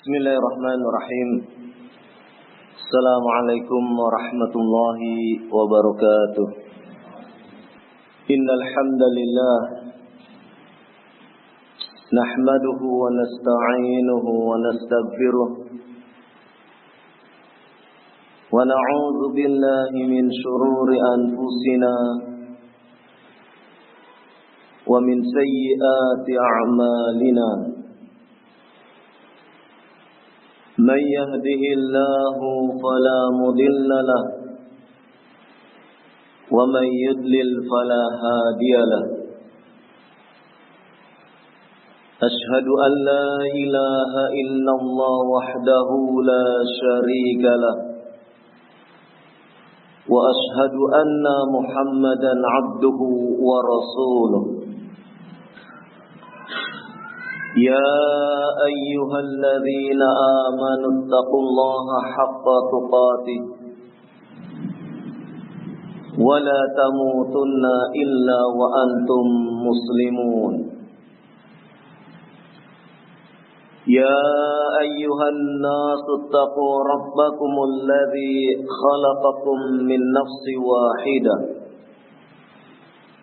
Bismillahirrahmanirrahim. Assalamualaikum warahmatullahi wabarakatuh. Innal hamdalillah nahmaduhu wa nasta'inuhu wa nastaghfiruh wa na'udzu billahi min shururi anfusina wa min sayyiati a'malina. من يهده الله فلا مضل له ومن يضلل فلا هادي له أشهد أن لا إله إلا الله وحده لا شريك له وأشهد أن محمدا عبده ورسوله يا أيها الذين آمنوا اتقوا الله حق تقاته ولا تموتن إلا وأنتم مسلمون يا أيها الناس اتقوا ربكم الذي خلقكم من نفس واحدة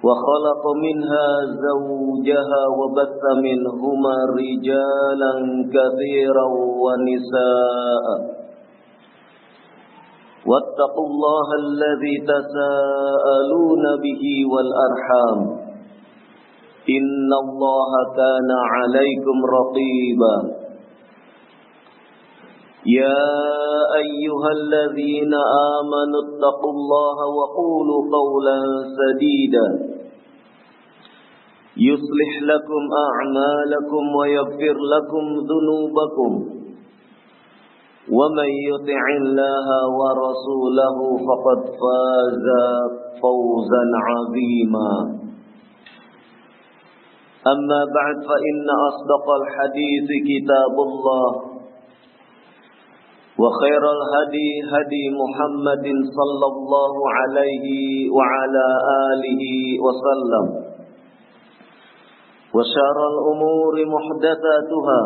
وخلق منها زوجها وبث منهما رجالا كثيرا ونساء واتقوا الله الذي تساءلون به والأرحام إن الله كان عليكم رقيبا يا أيها الذين آمنوا اتقوا الله وقولوا قولا سديدا يصلح لكم أعمالكم ويغفر لكم ذنوبكم ومن يطع الله ورسوله فقد فاز فوزا عظيما أما بعد فإن أصدق الحديث كتاب الله وخير الهدي هدي محمد صلى الله عليه وعلى آله وسلم وشر الأمور محدثاتها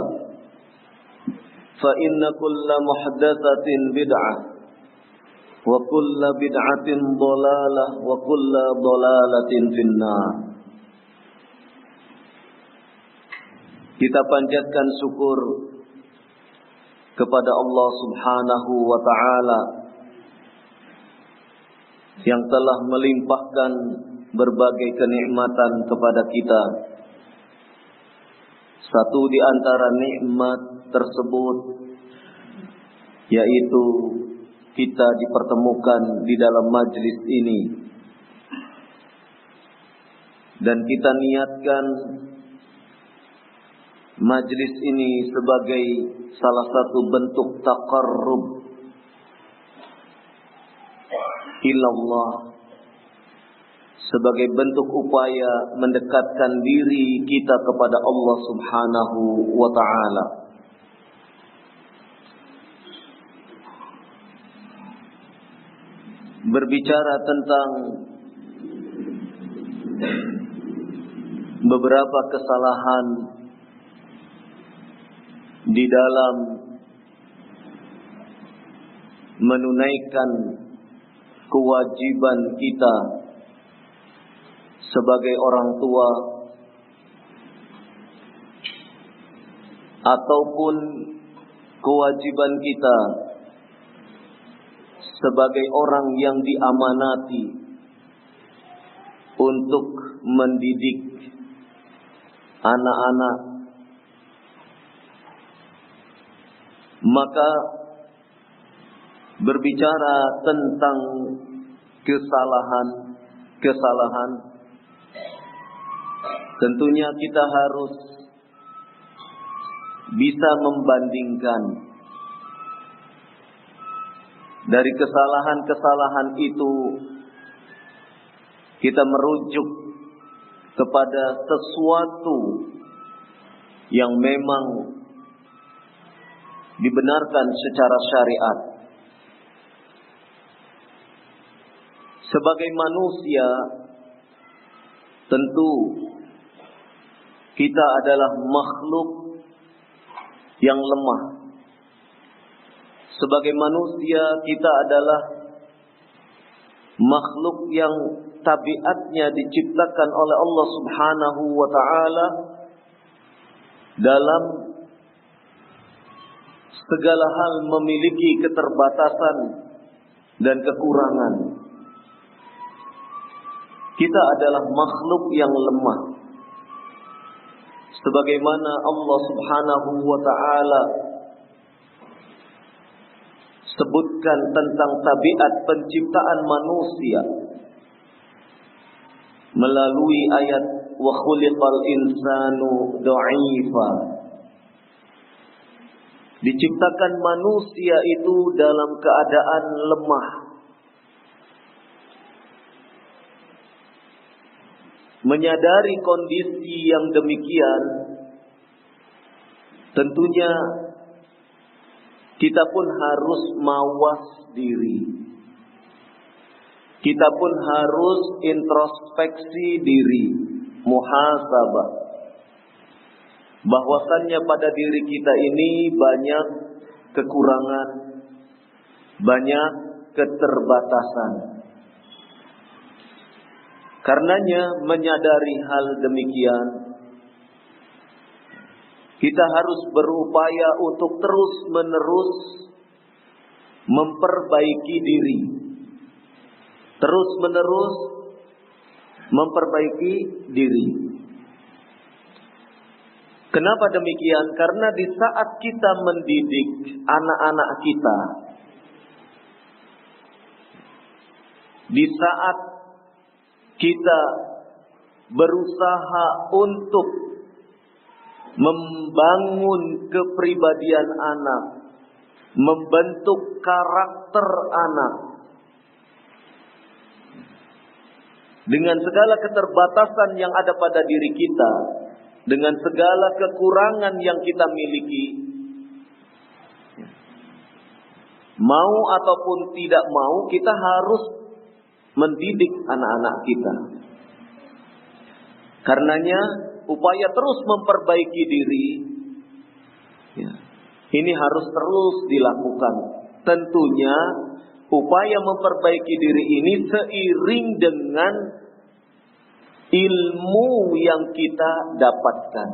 فإن كل محدثة بدعة وكل بدعة ضلالة وكل ضلالة في النار. Kita panjatkan syukur kepada Allah Subhanahu wa ta'ala yang telah melimpahkan berbagai kenikmatan kepada kita. Satu di antara nikmat tersebut yaitu kita dipertemukan di dalam majlis ini, dan kita niatkan majlis ini sebagai salah satu bentuk taqarrub ilallah, sebagai bentuk upaya mendekatkan diri kita kepada Allah Subhanahu wa ta'ala. Berbicara tentang beberapa kesalahan di dalam menunaikan kewajiban kita sebagai orang tua ataupun kewajiban kita sebagai orang yang diamanati untuk mendidik anak-anak, maka berbicara tentang kesalahan, tentunya kita harus bisa membandingkan dari kesalahan-kesalahan itu. Kita merujuk kepada sesuatu yang memang dibenarkan secara syariat. Sebagai manusia, tentu kita adalah makhluk yang lemah, Sebagai manusia kita adalah makhluk yang tabiatnya diciptakan oleh Allah Subhanahu wa taala dalam segala hal memiliki keterbatasan dan kekurangan. Kita adalah makhluk yang lemah. Sebagaimana Allah Subhanahu wa taala sebutkan tentang tabiat penciptaan manusia melalui ayat wa khuliqal insanu dha'ifa. Diciptakan manusia itu dalam keadaan lemah. Menyadari kondisi yang demikian, tentunya kita pun harus mawas diri. Kita pun harus introspeksi diri, muhasabah. Bahwasannya pada diri kita ini banyak kekurangan, banyak keterbatasan. Karenanya menyadari hal demikian, kita harus berupaya untuk terus-menerus memperbaiki diri. Terus-menerus memperbaiki diri. Kenapa demikian? Karena di saat kita mendidik anak-anak kita, di saat kita berusaha untuk membangun kepribadian anak, membentuk karakter anak, dengan segala keterbatasan yang ada pada diri kita, dengan segala kekurangan yang kita miliki, mau ataupun tidak mau, kita harus mendidik anak-anak kita. Karenanya upaya terus memperbaiki diri, ini harus terus dilakukan. Tentunya upaya memperbaiki diri ini seiring dengan ilmu yang kita dapatkan,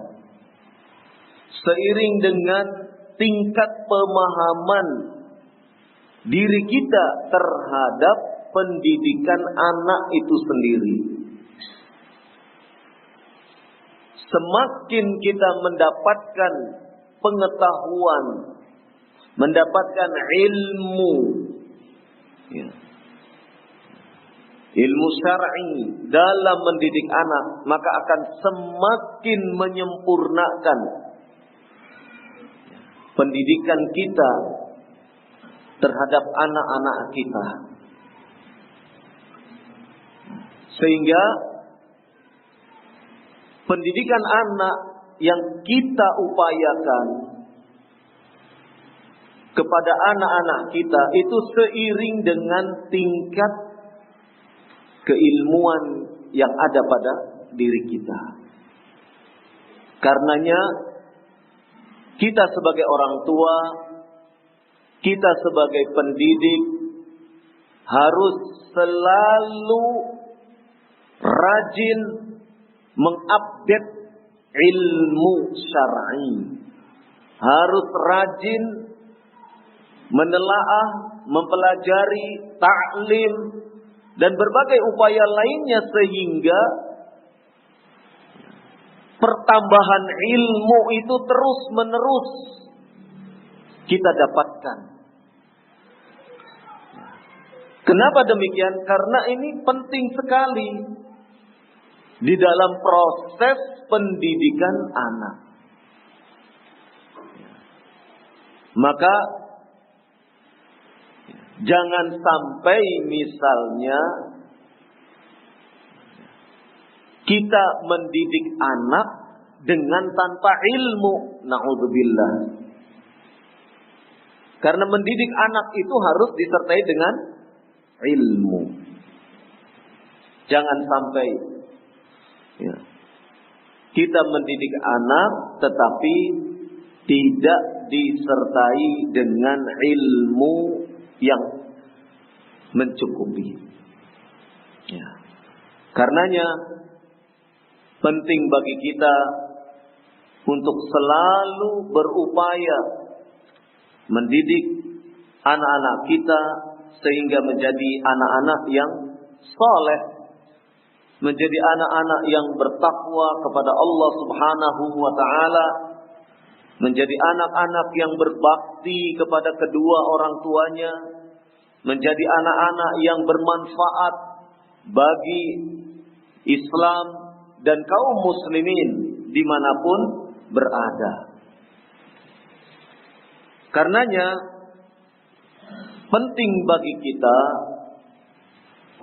seiring dengan tingkat pemahaman diri kita terhadap pendidikan anak itu sendiri. Semakin kita mendapatkan pengetahuan, mendapatkan ilmu, ilmu syar'i dalam mendidik anak, maka akan semakin menyempurnakan pendidikan kita terhadap anak-anak kita. Sehingga pendidikan anak yang kita upayakan kepada anak-anak kita itu seiring dengan tingkat keilmuan yang ada pada diri kita. Karenanya kita sebagai orang tua, kita sebagai pendidik harus selalu rajin mengupdate ilmu syar'i. Harus rajin menelaah, mempelajari, ta'lim dan berbagai upaya lainnya sehingga pertambahan ilmu itu terus-menerus kita dapatkan. Kenapa demikian? Karena ini penting sekali di dalam proses pendidikan anak. Maka jangan sampai misalnya kita mendidik anak dengan tanpa ilmu. Na'udzubillah. Karena mendidik anak itu harus disertai dengan ilmu. Jangan sampai kita mendidik anak tetapi tidak disertai dengan ilmu yang mencukupi. Ya. Karenanya penting bagi kita untuk selalu berupaya mendidik anak-anak kita sehingga menjadi anak-anak yang saleh, menjadi anak-anak yang bertakwa kepada Allah Subhanahu wa taala, menjadi anak-anak yang berbakti kepada kedua orang tuanya, menjadi anak-anak yang bermanfaat bagi Islam dan kaum muslimin dimanapun berada. Karenanya penting bagi kita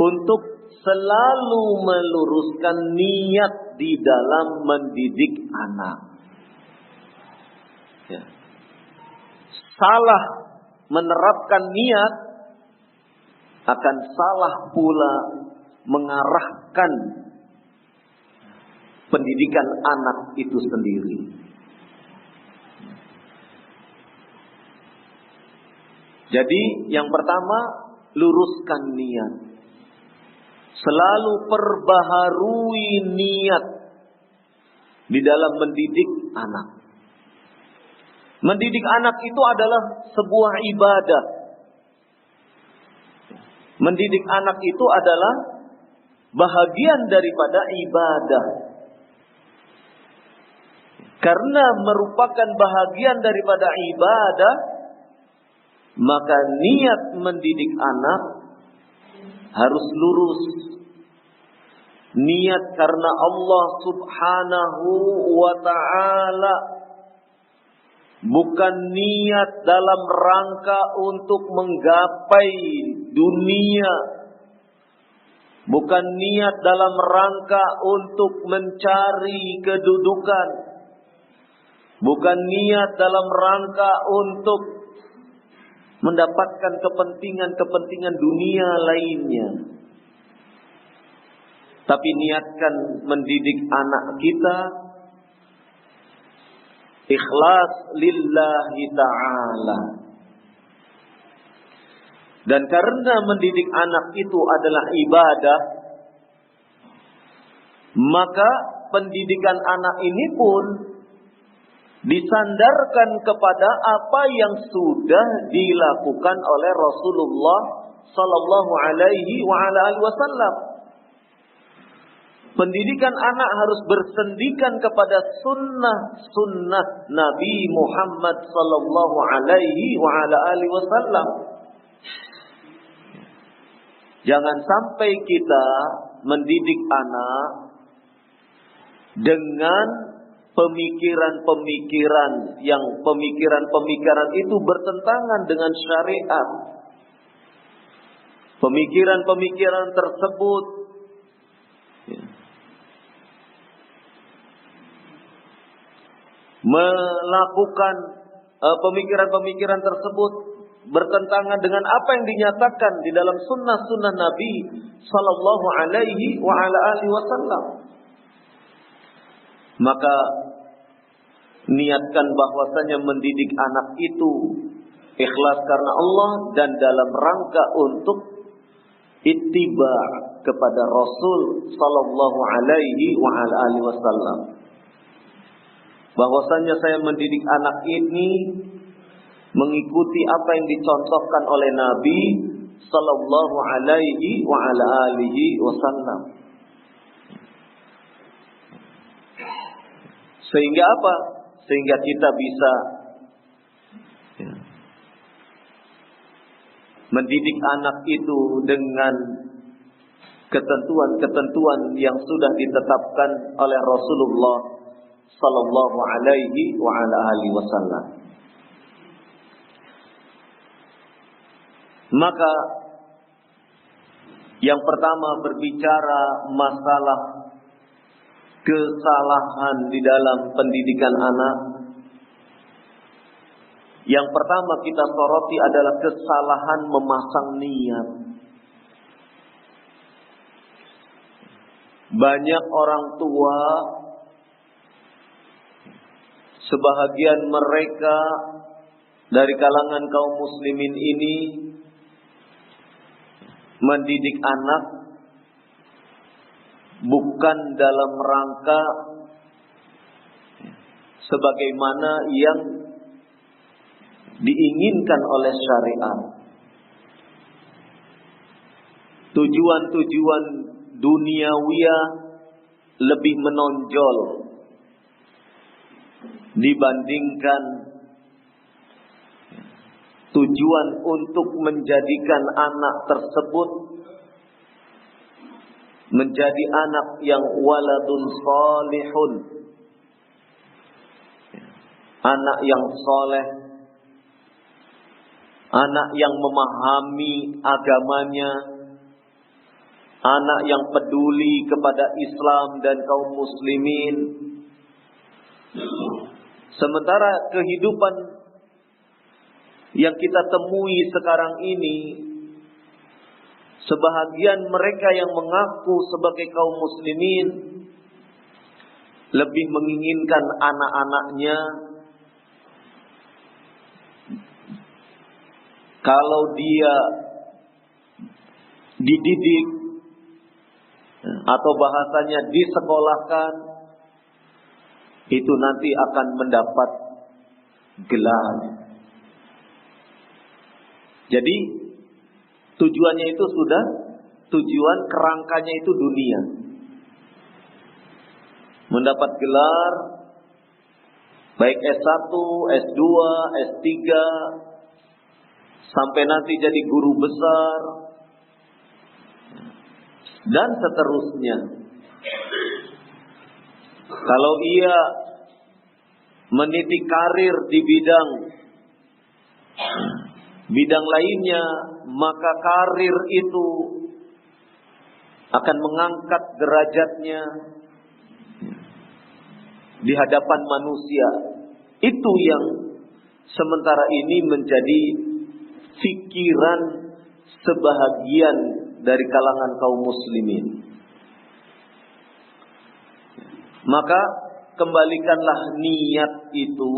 untuk selalu meluruskan niat di dalam mendidik anak. Ya. Salah menerapkan niat akan salah pula mengarahkan pendidikan anak itu sendiri. Jadi yang pertama, luruskan niat. Selalu perbaharui niat di dalam mendidik anak. Mendidik anak itu adalah sebuah ibadah. Mendidik anak itu adalah bahagian daripada ibadah. Karena merupakan bahagian daripada ibadah, maka niat mendidik anak harus lurus. Niat karena Allah Subhanahu wa ta'ala, bukan niat dalam rangka untuk menggapai dunia, bukan niat dalam rangka untuk mencari kedudukan, bukan niat dalam rangka untuk mendapatkan kepentingan-kepentingan dunia lainnya. Tapi niatkan mendidik anak kita ikhlas lillahi ta'ala. Dan karena mendidik anak itu adalah ibadah, maka pendidikan anak ini pun disandarkan kepada apa yang sudah dilakukan oleh Rasulullah sallallahu alaihi wasallam. Pendidikan anak harus bersendikan kepada sunnah Nabi Muhammad sallallahu alaihi wasallam. Jangan sampai kita mendidik anak dengan pemikiran-pemikiran yang pemikiran itu bertentangan dengan syariat. Pemikiran-pemikiran tersebut melakukan pemikiran-pemikiran tersebut bertentangan dengan apa yang dinyatakan di dalam sunnah-sunnah Nabi sallallahu alaihi wasallam. Maka niatkan bahwasanya mendidik anak itu ikhlas karena Allah dan dalam rangka untuk ittiba kepada Rasul sallallahu alaihi wasallam. Bahwasanya saya mendidik anak ini mengikuti apa yang dicontohkan oleh Nabi sallallahu alaihi wasallam. Sehingga apa? Sehingga kita bisa mendidik anak itu dengan ketentuan-ketentuan yang sudah ditetapkan oleh Rasulullah sallallahu alaihi wasallam. Maka yang pertama berbicara masalah kesalahan di dalam pendidikan anak. Yang pertama kita soroti adalah kesalahan memasang niat. Banyak orang tua sebahagian mereka dari kalangan kaum muslimin ini mendidik anak bukan dalam rangka sebagaimana yang diinginkan oleh syariat. Tujuan-tujuan duniawiyah lebih menonjol dibandingkan tujuan untuk menjadikan anak tersebut menjadi anak yang waladun salihun, anak yang soleh, anak yang memahami agamanya, anak yang peduli kepada Islam dan kaum muslimin. Sementara kehidupan yang kita temui sekarang ini, sebahagian mereka yang mengaku sebagai kaum muslimin lebih menginginkan anak-anaknya kalau dia dididik atau bahasanya disekolahkan, itu nanti akan mendapat gelar. Jadi tujuannya itu sudah, tujuan kerangkanya itu dunia. Mendapat gelar baik S1, S2, S3 sampai nanti jadi guru besar dan seterusnya. Kalau ia meniti karir di bidang lainnya, maka karir itu akan mengangkat derajatnya di hadapan manusia. Itu yang sementara ini menjadi pikiran sebahagian dari kalangan kaum muslimin. Maka kembalikanlah niat itu.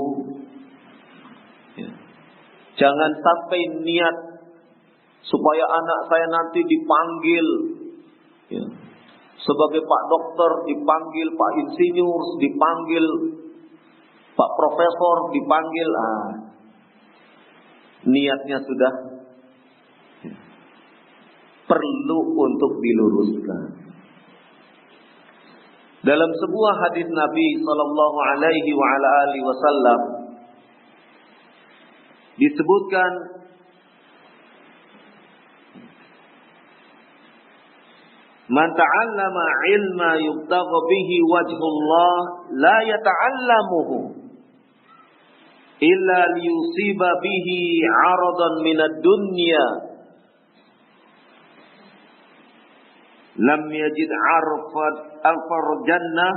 Jangan sampai niat supaya anak saya nanti dipanggil sebagai Pak Dokter, dipanggil Pak Insinyur, dipanggil Pak Profesor, dipanggil. Niatnya sudah perlu untuk diluruskan. Dalam sebuah hadis Nabi sallallahu alaihi wa ala alihi wasallam disebutkan man ta'allama ilma yubtagha bihi wajhullah la yata'allamuhu illa liyusiba bihi 'aradan minad dunya lam yajid 'arfar jannah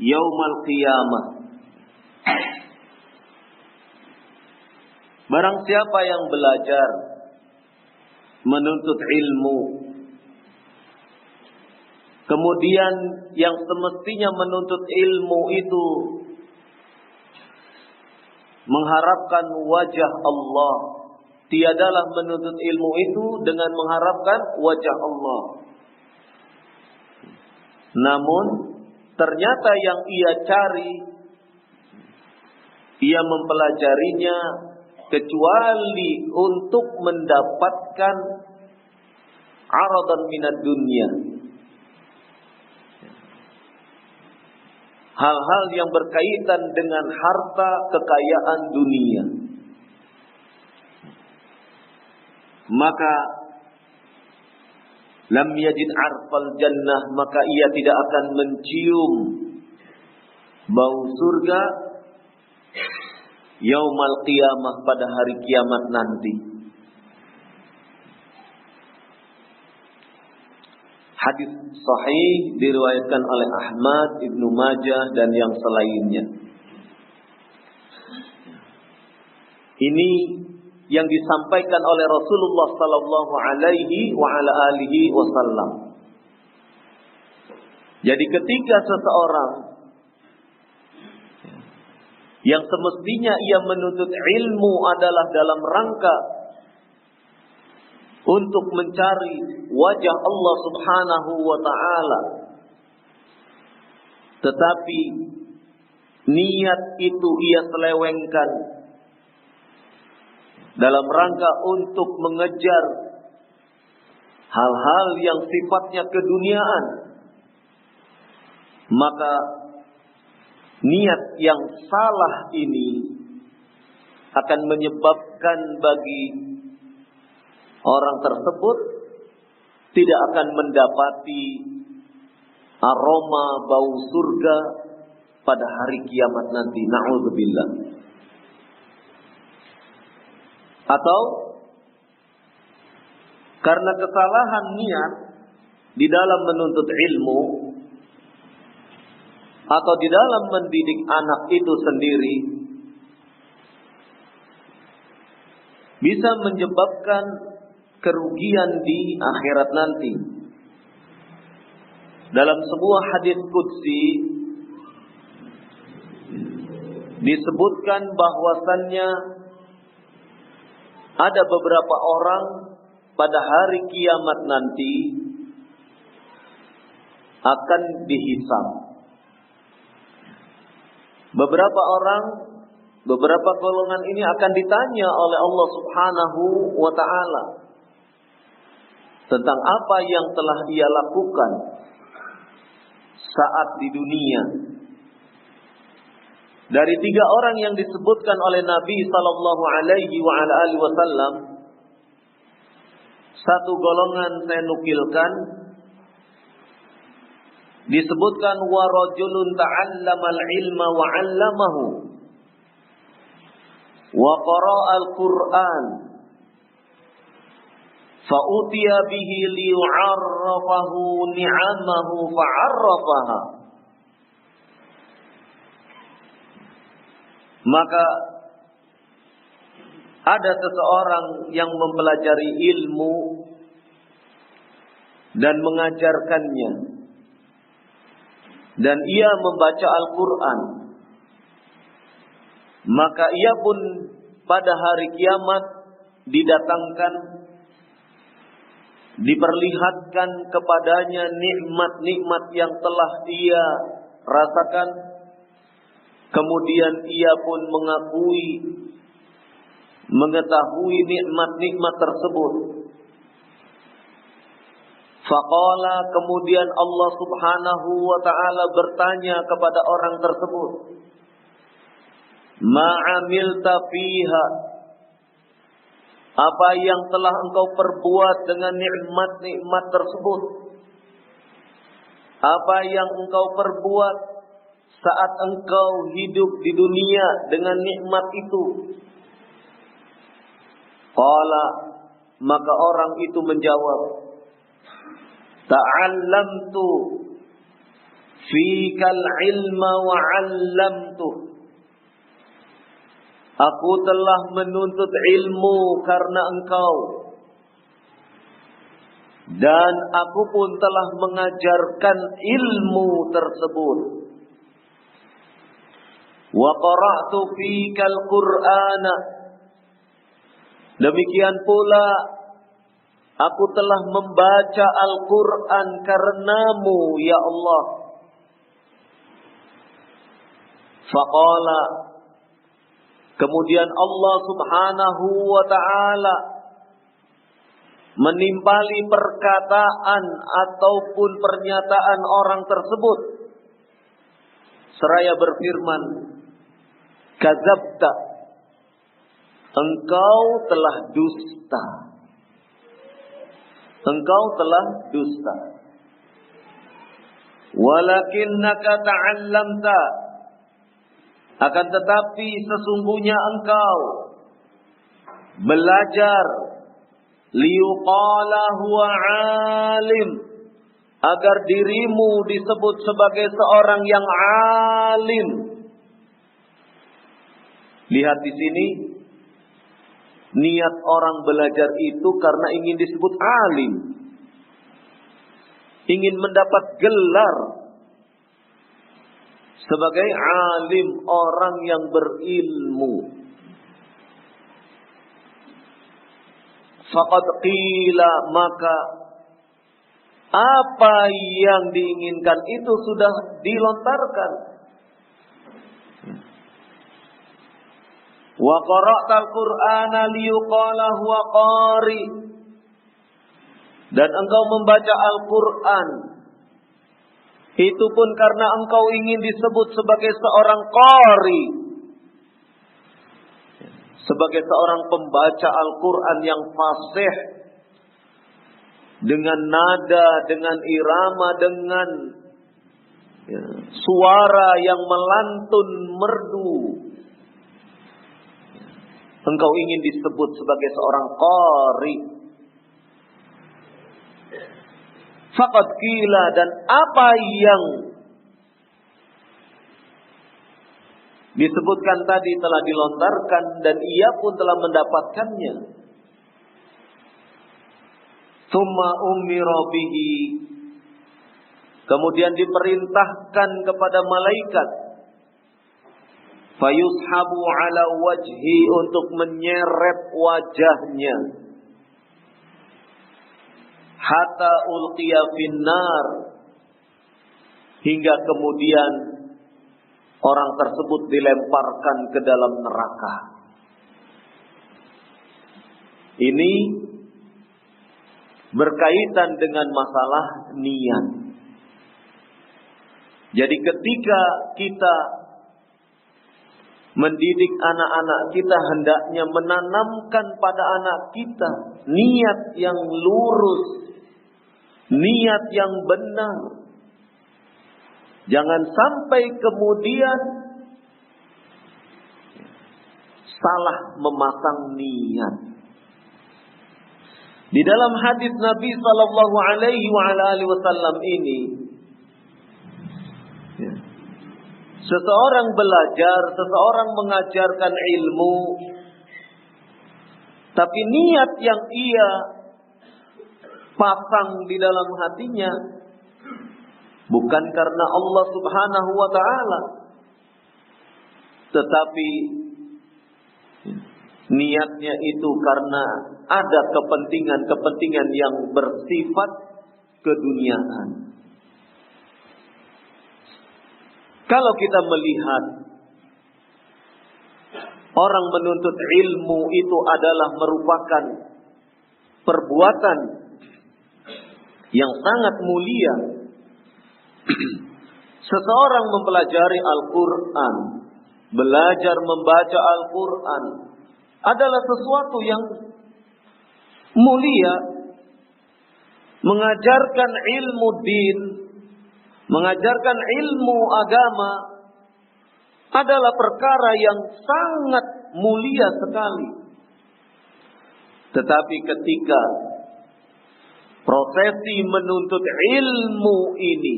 yaumal qiyamah. Barang siapa yang belajar menuntut ilmu, kemudian yang semestinya menuntut ilmu itu mengharapkan wajah Allah, tiadalah menuntut ilmu itu dengan mengharapkan wajah Allah. Namun ternyata yang ia cari, ia mempelajarinya kecuali untuk mendapatkan aradan minad dunya, hal-hal yang berkaitan dengan harta kekayaan dunia. Maka lam yajid arfal jannah, maka ia tidak akan mencium bau surga yaumal qiyamah, pada hari kiamat nanti. Hadis sahih diriwayatkan oleh Ahmad, Ibnu Majah dan yang selainnya. Ini yang disampaikan oleh Rasulullah sallallahu alaihi wa ala alihi wasallam. Jadi ketika seseorang yang semestinya ia menuntut ilmu adalah dalam rangka untuk mencari wajah Allah Subhanahu wa ta'ala. Tetapi niat itu ia selewengkan dalam rangka untuk mengejar hal-hal yang sifatnya keduniaan. Maka niat yang salah ini akan menyebabkan bagi orang tersebut tidak akan mendapati aroma bau surga pada hari kiamat nanti. Na'udzubillah. Atau karena kesalahan niat di dalam menuntut ilmu atau di dalam mendidik anak itu sendiri bisa menyebabkan kerugian di akhirat nanti. Dalam sebuah hadis qudsi disebutkan bahwasannya ada beberapa orang pada hari kiamat nanti akan dihisab. Beberapa orang, beberapa golongan ini akan ditanya oleh Allah Subhanahu wa ta'ala tentang apa yang telah ia lakukan saat di dunia. Dari 3 orang yang disebutkan oleh Nabi sallallahu alaihi wasallam, satu golongan saya nukilkan, disebutkan wa rajulun ta'allamal ilma wa 'allamahu wa qara'al Qur'an fa utiya bihi liyu'arrafahu ni'amahu fa'arrafaha. Maka ada seseorang yang mempelajari ilmu dan mengajarkannya, dan ia membaca Al-Quran, maka ia pun pada hari kiamat didatangkan, diperlihatkan kepadanya nikmat-nikmat yang telah ia rasakan. Kemudian ia pun mengetahui nikmat-nikmat tersebut. Faqala, kemudian Allah Subhanahu wa ta'ala bertanya kepada orang tersebut, ma'amilta fiha, apa yang telah engkau perbuat dengan nikmat-nikmat tersebut? Apa yang engkau perbuat saat engkau hidup di dunia dengan nikmat itu? Qala, maka orang itu menjawab, ta'allamtu fikal ilma wa 'allamtu. Aku telah menuntut ilmu karena engkau, dan aku pun telah mengajarkan ilmu tersebut. Wa qara'tu fikal Qur'ana, demikian pula aku telah membaca Al-Quran karenamu ya Allah. Faqala, kemudian Allah Subhanahu wa ta'ala menimpali perkataan ataupun pernyataan orang tersebut seraya berfirman, kadzabta, engkau telah dusta. Engkau telah dusta. Walakinnaka ta'allamta, akan tetapi sesungguhnya engkau belajar liyuqala huwa 'alim, agar dirimu disebut sebagai seorang yang alim. Lihat di sini, niat orang belajar itu karena ingin disebut alim, ingin mendapat gelar sebagai alim, orang yang berilmu. Faqad qila, maka apa yang diinginkan itu sudah dilontarkan. Wa qara'tal Qur'ana liyuqala huwa qari. Dan engkau membaca Al-Quran itu pun karena engkau ingin disebut sebagai seorang qari, sebagai seorang pembaca Al-Quran yang fasih, dengan nada, dengan irama, dengan suara yang melantun merdu. Engkau ingin disebut sebagai seorang qari. Faqad qila, dan apa yang disebutkan tadi telah dilontarkan dan ia pun telah mendapatkannya. Tsumma umira bihi, kemudian diperintahkan kepada malaikat, fayushabu ala wajhi, untuk menyeret wajahnya, hatta ulqiya finnar, hingga kemudian orang tersebut dilemparkan ke dalam neraka. Ini berkaitan dengan masalah niat. Jadi ketika kita mendidik anak-anak kita, hendaknya menanamkan pada anak kita niat yang lurus, niat yang benar. Jangan sampai kemudian salah memasang niat. Di dalam hadis Nabi sallallahu alaihi wasallam ini, seseorang belajar, seseorang mengajarkan ilmu, tapi niat yang ia pasang di dalam hatinya bukan karena Allah Subhanahu wa taala, tetapi niatnya itu karena ada kepentingan-kepentingan yang bersifat keduniaan. Kalau kita melihat orang menuntut ilmu itu adalah merupakan perbuatan yang sangat mulia. Seseorang mempelajari Al-Quran, belajar membaca Al-Quran adalah sesuatu yang mulia. Mengajarkan ilmu din, mengajarkan ilmu agama adalah perkara yang sangat mulia sekali. Tetapi ketika prosesi menuntut ilmu ini,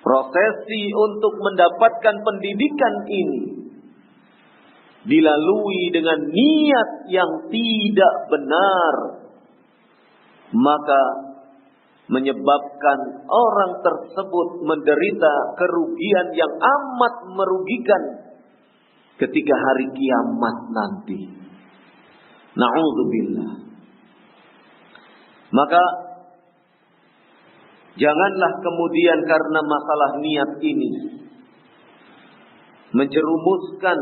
prosesi untuk mendapatkan pendidikan ini dilalui dengan niat yang tidak benar, maka menyebabkan orang tersebut menderita kerugian yang amat merugikan ketika hari kiamat nanti. Na'udzubillah. Maka janganlah kemudian karena masalah niat ini menjerumuskan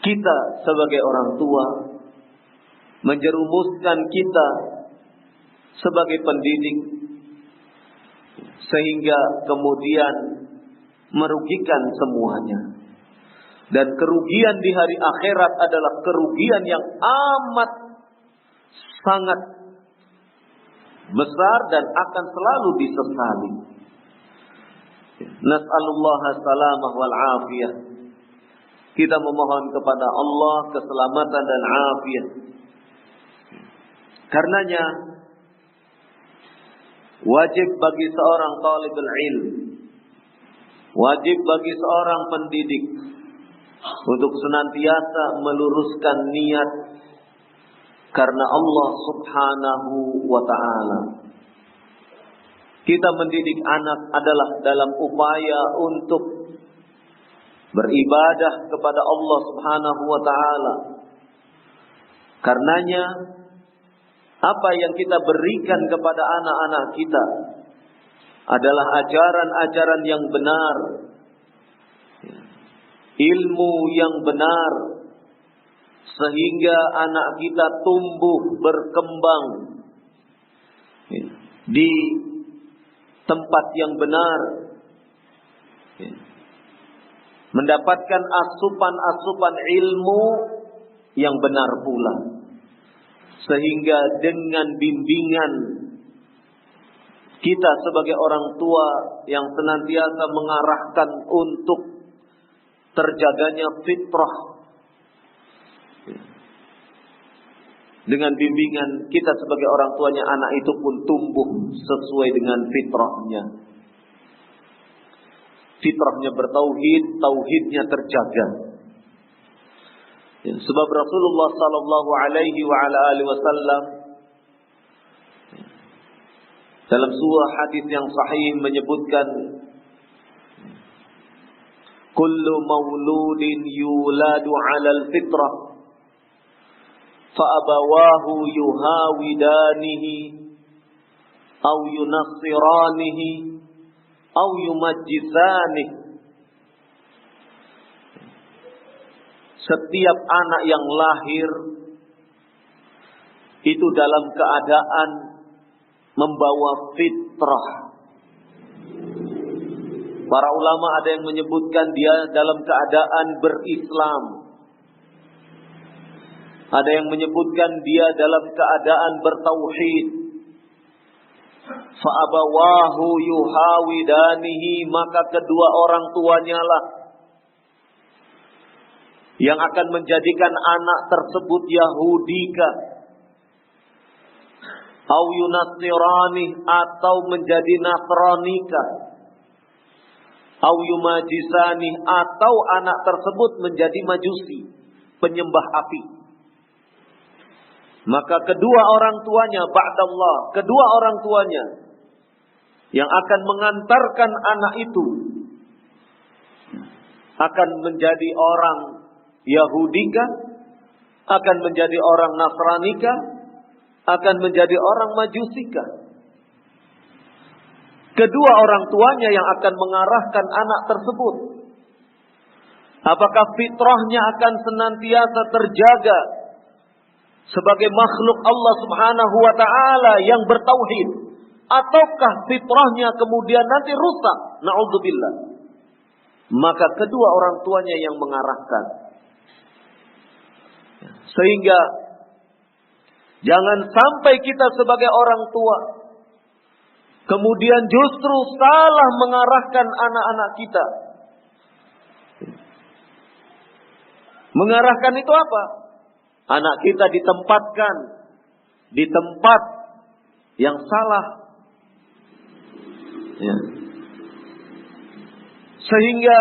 kita sebagai orang tua, menjerumuskan kita sebagai pendidik, sehingga kemudian merugikan semuanya. Dan kerugian di hari akhirat adalah kerugian yang amat sangat besar dan akan selalu disesali. Nas'alullah salamah wal afiyah. Kita memohon kepada Allah keselamatan dan afiat. Karenanya wajib bagi seorang talibul ilm, wajib bagi seorang pendidik untuk senantiasa meluruskan niat karena Allah Subhanahu wa ta'ala. Kita mendidik anak adalah dalam upaya untuk beribadah kepada Allah Subhanahu wa taala. Karenanya apa yang kita berikan kepada anak-anak kita adalah ajaran-ajaran yang benar, ilmu yang benar, sehingga anak kita tumbuh berkembang di tempat yang benar, mendapatkan asupan-asupan ilmu yang benar pula, sehingga dengan bimbingan kita sebagai orang tua yang senantiasa mengarahkan untuk terjaganya fitrah, dengan bimbingan kita sebagai orang tuanya, anak itu pun tumbuh sesuai dengan fitrahnya. Fitrahnya bertauhid, tauhidnya terjaga. Sebab Rasulullah sallallahu alaihi wa ala alihi wasallam dalam sebuah hadis yang sahih menyebutkan, kullu mauludin yuladu 'alal fitrah fa abawahu yuhawidanihi aw yunassiranihi aw yumajjisanihi. Setiap anak yang lahir itu dalam keadaan membawa fitrah. Para ulama ada yang menyebutkan dia dalam keadaan berislam. Ada yang menyebutkan dia dalam keadaan bertauhid. Fa abawahu yuhawidanihi, maka kedua orang tuanya lah yang akan menjadikan anak tersebut Yahudika, au yunassirani, atau menjadi Nasranika, au yumajisani, atau anak tersebut menjadi Majusi, penyembah api. Maka kedua orang tuanya, ba'dallah, kedua orang tuanya yang akan mengantarkan anak itu akan menjadi orang Yahudika, akan menjadi orang Nasranika, akan menjadi orang Majusika. Kedua orang tuanya yang akan mengarahkan anak tersebut. Apakah fitrahnya akan senantiasa terjaga sebagai makhluk Allah Subhanahu wa taala yang bertauhid, ataukah fitrahnya kemudian nanti rusak? Na'udzubillah. Maka kedua orang tuanya yang mengarahkan. Sehingga jangan sampai kita sebagai orang tua kemudian justru salah mengarahkan anak-anak kita. Mengarahkan itu apa? Anak kita ditempatkan di tempat yang salah, ya. Sehingga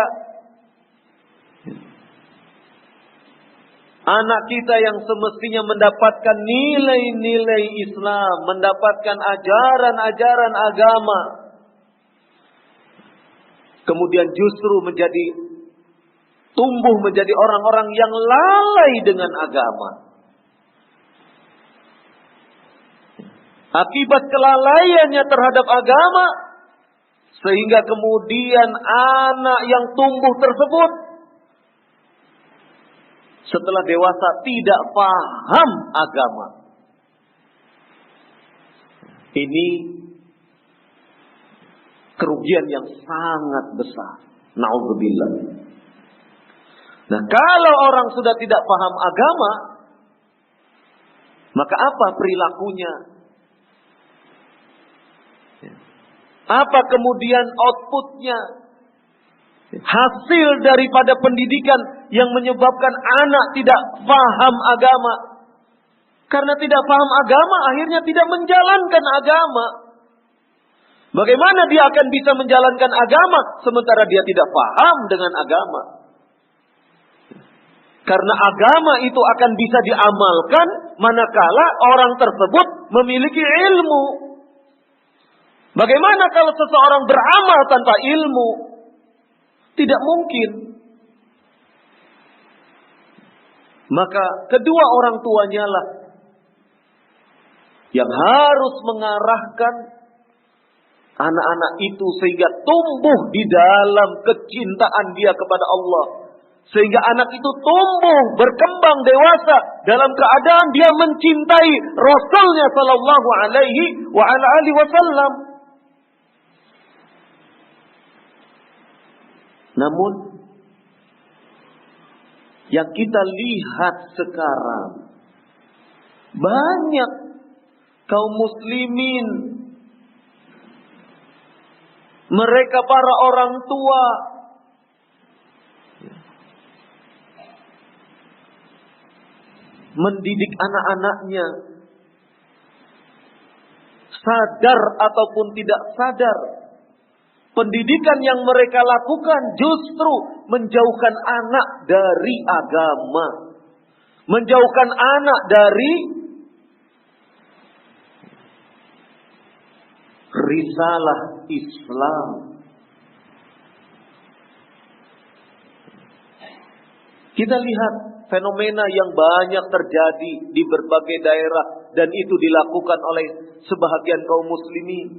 anak kita yang semestinya mendapatkan nilai-nilai Islam, mendapatkan ajaran-ajaran agama, kemudian justru tumbuh menjadi orang-orang yang lalai dengan agama. Akibat kelalaiannya terhadap agama, sehingga kemudian anak yang tumbuh tersebut setelah dewasa tidak paham agama. Ini kerugian yang sangat besar. Na'udzubillah. Nah, kalau orang sudah tidak paham agama, maka apa perilakunya? Apa kemudian outputnya? Hasil daripada pendidikan yang menyebabkan anak tidak paham agama. Karena tidak paham agama, akhirnya tidak menjalankan agama. Bagaimana dia akan bisa menjalankan agama sementara dia tidak paham dengan agama? Karena agama itu akan bisa diamalkan manakala orang tersebut memiliki ilmu. Bagaimana kalau seseorang beramal tanpa ilmu? Tidak mungkin. Maka kedua orang tuanya lah yang harus mengarahkan anak-anak itu sehingga tumbuh di dalam kecintaan dia kepada Allah. Sehingga anak itu tumbuh, berkembang dewasa dalam keadaan dia mencintai Rasulnya sallallahu alaihi wa ala alihi wasallam. Namun yang kita lihat sekarang, banyak kaum muslimin, mereka para orang tua mendidik anak-anaknya, sadar ataupun tidak sadar, pendidikan yang mereka lakukan justru menjauhkan anak dari agama, menjauhkan anak dari risalah Islam. Kita lihat fenomena yang banyak terjadi di berbagai daerah dan itu dilakukan oleh sebahagian kaum muslimin.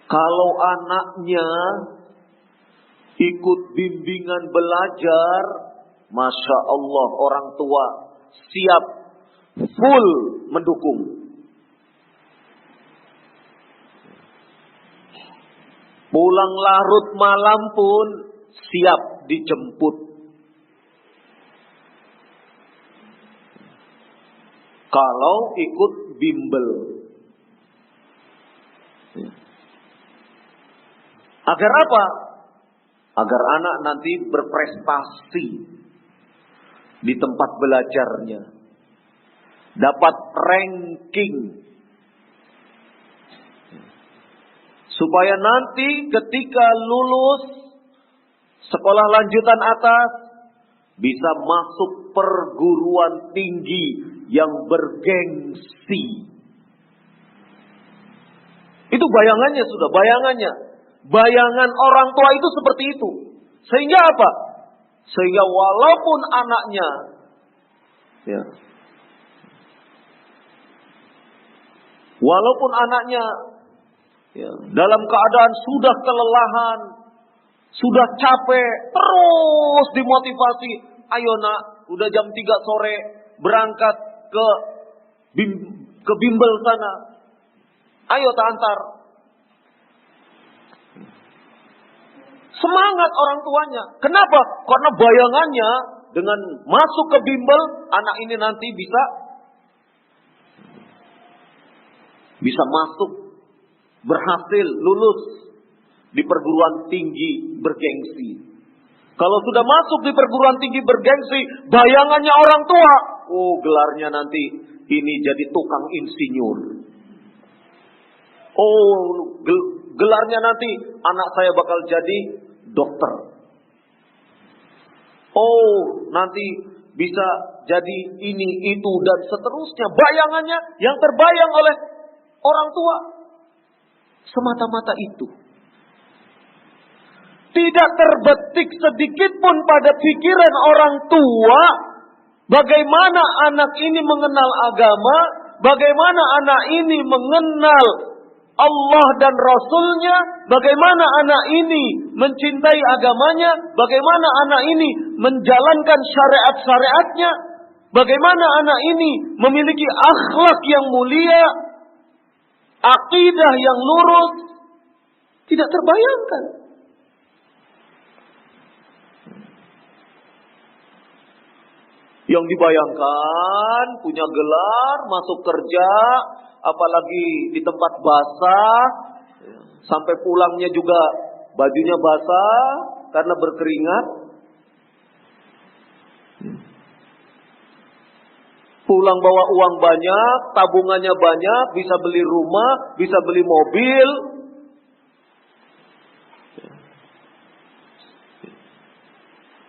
Kalau anaknya ikut bimbingan belajar, Masya Allah, orang tua siap full mendukung. Pulang larut malam pun siap dijemput. Kalau ikut bimbel. Agar apa? Agar anak nanti berprestasi di tempat belajarnya. Dapat ranking. Supaya nanti ketika lulus sekolah lanjutan atas bisa masuk perguruan tinggi yang bergengsi. Itu bayangannya sudah, bayangannya. Bayangan orang tua itu seperti itu. Sehingga apa? Sehingga walaupun anaknya dalam keadaan sudah kelelahan, sudah capek, terus dimotivasi. Ayo nak, udah jam 3 sore berangkat ke bimbel sana. Ayo tak antar. Semangat orang tuanya. Kenapa? Karena bayangannya dengan masuk ke bimbel, anak ini nanti bisa masuk, berhasil, lulus di perguruan tinggi bergengsi. Kalau sudah masuk di perguruan tinggi bergengsi, bayangannya orang tua, oh gelarnya nanti ini jadi tukang insinyur. Oh gelarnya nanti anak saya bakal jadi dokter. Oh nanti bisa jadi ini, itu, dan seterusnya. Bayangannya yang terbayang oleh orang tua. Semata-mata itu. Tidak terbetik sedikit pun pada pikiran orang tua bagaimana anak ini mengenal agama, bagaimana anak ini mengenal Allah dan Rasulnya, bagaimana anak ini mencintai agamanya, bagaimana anak ini menjalankan syariat-syariatnya, bagaimana anak ini memiliki akhlak yang mulia, akidah yang lurus. Tidak terbayangkan. Yang dibayangkan punya gelar, masuk kerja, apalagi di tempat basah, sampai pulangnya juga bajunya basah karena berkeringat. Pulang bawa uang banyak, tabungannya banyak, bisa beli rumah, bisa beli mobil.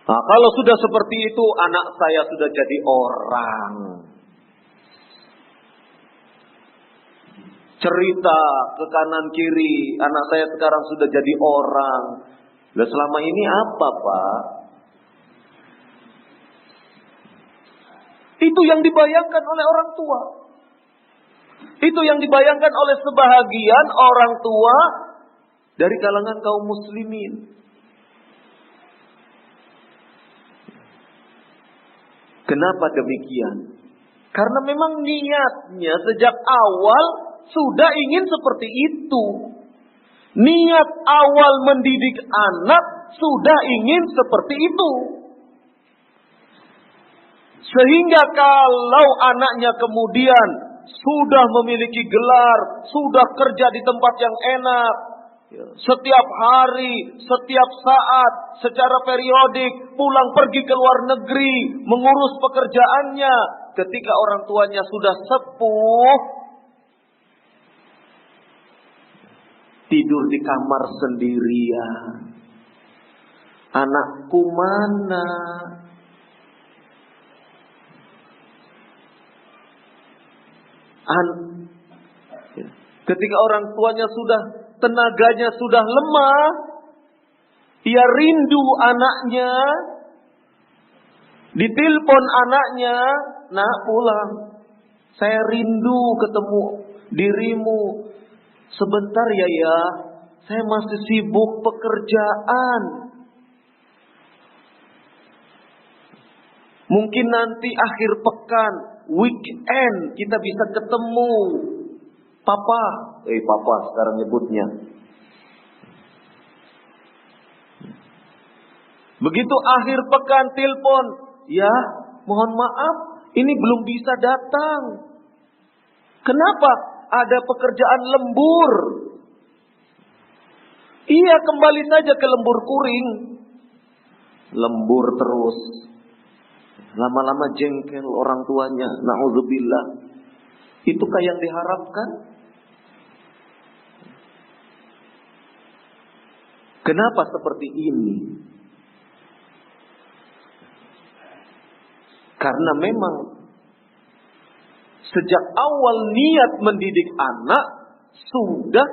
Nah, kalau sudah seperti itu, anak saya sudah jadi orang. cerita ke kanan kiri, anak saya sekarang sudah jadi orang. Lah selama ini apa, Pak? Itu yang dibayangkan oleh orang tua. Itu yang dibayangkan oleh sebahagian orang tua dari kalangan kaum muslimin. Kenapa demikian? Karena memang niatnya sejak awal sudah ingin seperti itu. Niat awal mendidik anak sudah ingin seperti itu. Sehingga kalau anaknya kemudian sudah memiliki gelar, sudah kerja di tempat yang enak, setiap hari, setiap saat, secara periodik, pulang pergi ke luar negeri, mengurus pekerjaannya, ketika orang tuanya sudah sepuh, tidur di kamar sendirian. Anakku mana? Ketika orang tuanya sudah, tenaganya sudah lemah, ia rindu anaknya, ditelepon anaknya, nak pulang, saya rindu ketemu dirimu, sebentar ya, saya masih sibuk pekerjaan, mungkin nanti akhir pekan, weekend kita bisa ketemu. Papa sekarang nyebutnya. Begitu akhir pekan telepon, ya mohon maaf, ini belum bisa datang. Kenapa? Ada pekerjaan lembur. Iya, kembali saja ke lembur kuring. Lembur terus. Lama-lama jengkel orang tuanya. Na'udzubillah. Itukah yang diharapkan? Kenapa seperti ini? Karena memang sejak awal niat mendidik anak sudah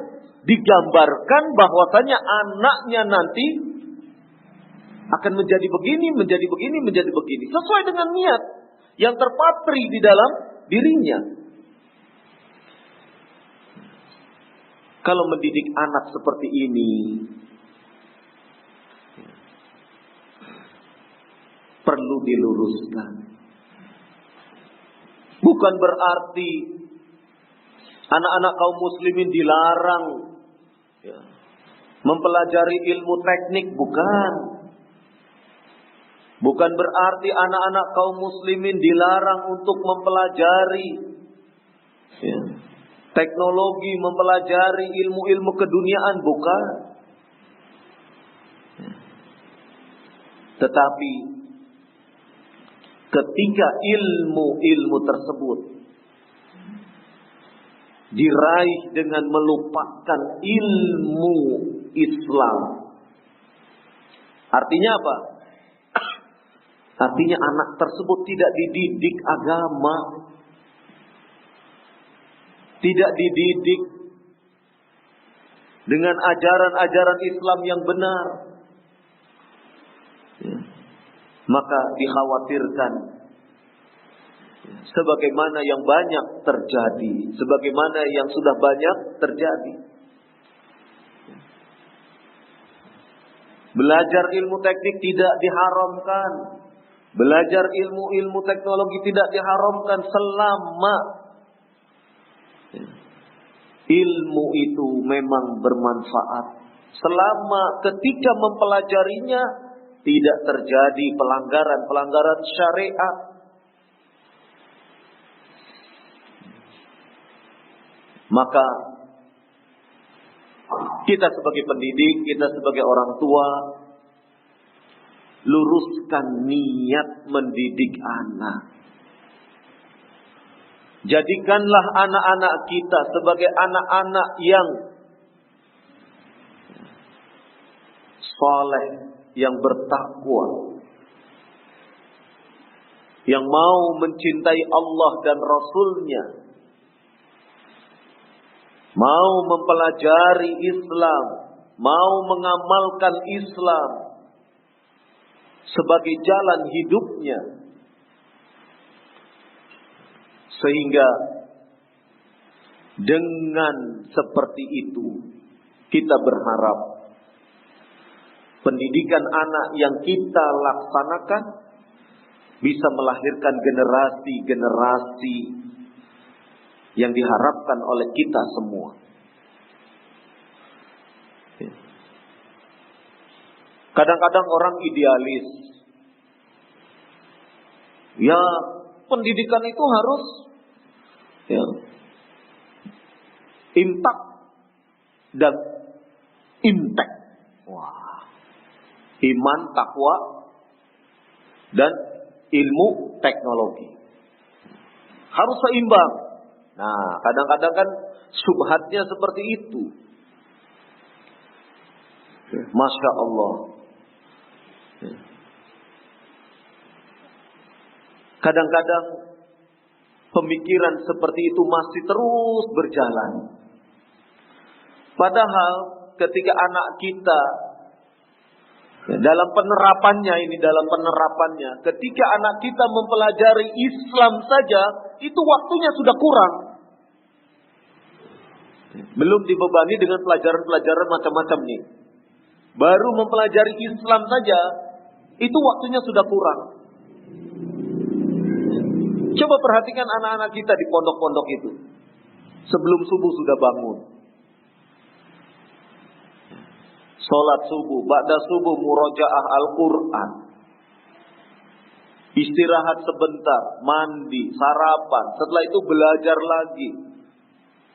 digambarkan bahwasanya anaknya nanti akan menjadi begini, menjadi begini, menjadi begini. Sesuai dengan niat yang terpatri di dalam dirinya. Kalau mendidik anak seperti ini, perlu diluruskan. Bukan berarti anak-anak kaum muslimin dilarang mempelajari ilmu teknik, bukan. Bukan berarti anak-anak kaum muslimin dilarang untuk mempelajari teknologi, mempelajari ilmu-ilmu keduniaan, bukan. Tetapi ketika ilmu-ilmu tersebut diraih dengan melupakan ilmu Islam, artinya apa? Artinya anak tersebut tidak dididik agama, tidak dididik dengan ajaran-ajaran Islam yang benar, maka dikhawatirkan sebagaimana yang banyak terjadi, sebagaimana yang sudah banyak terjadi. Belajar ilmu teknik tidak diharamkan. Belajar ilmu-ilmu teknologi tidak diharamkan selama ilmu itu memang bermanfaat. Selama ketika mempelajarinya tidak terjadi pelanggaran-pelanggaran syariat. Maka kita sebagai pendidik, kita sebagai orang tua, luruskan niat mendidik anak. Jadikanlah anak-anak kita sebagai anak-anak yang saleh, yang bertakwa, yang mau mencintai Allah dan Rasul-Nya, mau mempelajari Islam, mau mengamalkan Islam sebagai jalan hidupnya, sehingga dengan seperti itu kita berharap pendidikan anak yang kita laksanakan bisa melahirkan generasi-generasi yang diharapkan oleh kita semua. Kadang-kadang orang idealis. Ya, pendidikan itu harus impak dan intek. Wah. Iman, takwa, dan ilmu teknologi. Harus seimbang. Nah, kadang-kadang kan syubhatnya seperti itu. Masya Allah. Kadang-kadang pemikiran seperti itu masih terus berjalan. Padahal ketika anak kita dalam penerapannya, ketika anak kita mempelajari Islam saja, itu waktunya sudah kurang. Belum dibebani dengan pelajaran-pelajaran macam-macam nih. Baru mempelajari Islam saja, itu waktunya sudah kurang. Coba perhatikan anak-anak kita di pondok-pondok itu. Sebelum subuh sudah bangun. Sholat subuh, ba'da subuh murojaah Al-Quran. Istirahat sebentar, mandi, sarapan. Setelah itu belajar lagi.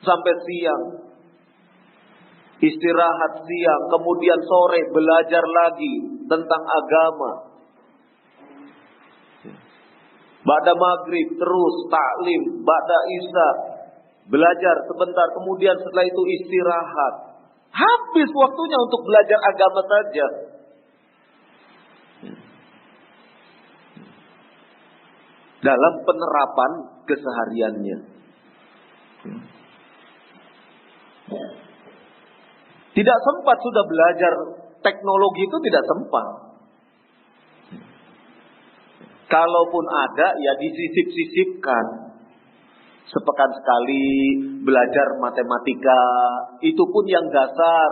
Sampai siang. Istirahat siang, kemudian sore belajar lagi tentang agama. Ba'da maghrib terus taklim, ba'da isya belajar sebentar, kemudian setelah itu istirahat. Habis waktunya untuk belajar agama saja. Dalam penerapan kesehariannya. Tidak sempat sudah belajar teknologi itu, tidak sempat. Kalaupun ada, ya disisip-sisipkan. Sepekan sekali belajar matematika, itu pun yang dasar.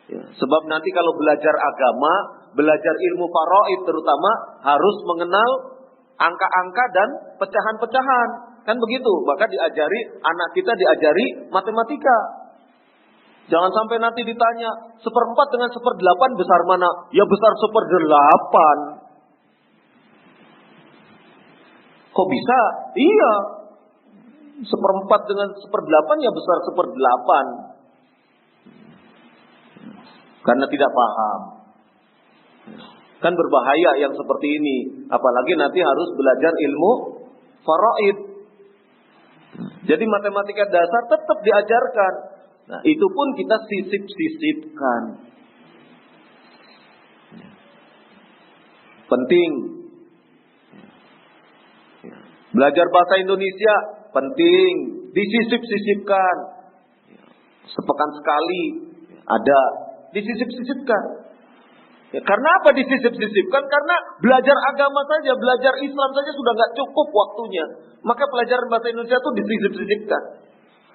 Ya, sebab nanti kalau belajar agama, belajar ilmu faraid terutama, harus mengenal angka-angka dan pecahan-pecahan. Kan begitu, maka anak kita diajari matematika. Jangan sampai nanti ditanya, 1/4 dengan 1/8 besar mana? Ya besar 1/8. Kok bisa? Iya. 1/4 dengan 1/8 ya besar 1/8. Karena tidak paham. Kan berbahaya yang seperti ini. Apalagi nanti harus belajar ilmu faraid. Jadi matematika dasar tetap diajarkan. Nah, itu pun kita sisip-sisipkan. Penting. Belajar bahasa Indonesia penting, disisip-sisipkan. Sepekan sekali ada, disisip-sisipkan. Ya, karena apa disisip-sisipkan? Karena belajar agama saja, belajar Islam saja sudah nggak cukup waktunya. Maka pelajaran bahasa Indonesia itu disisip-sisipkan.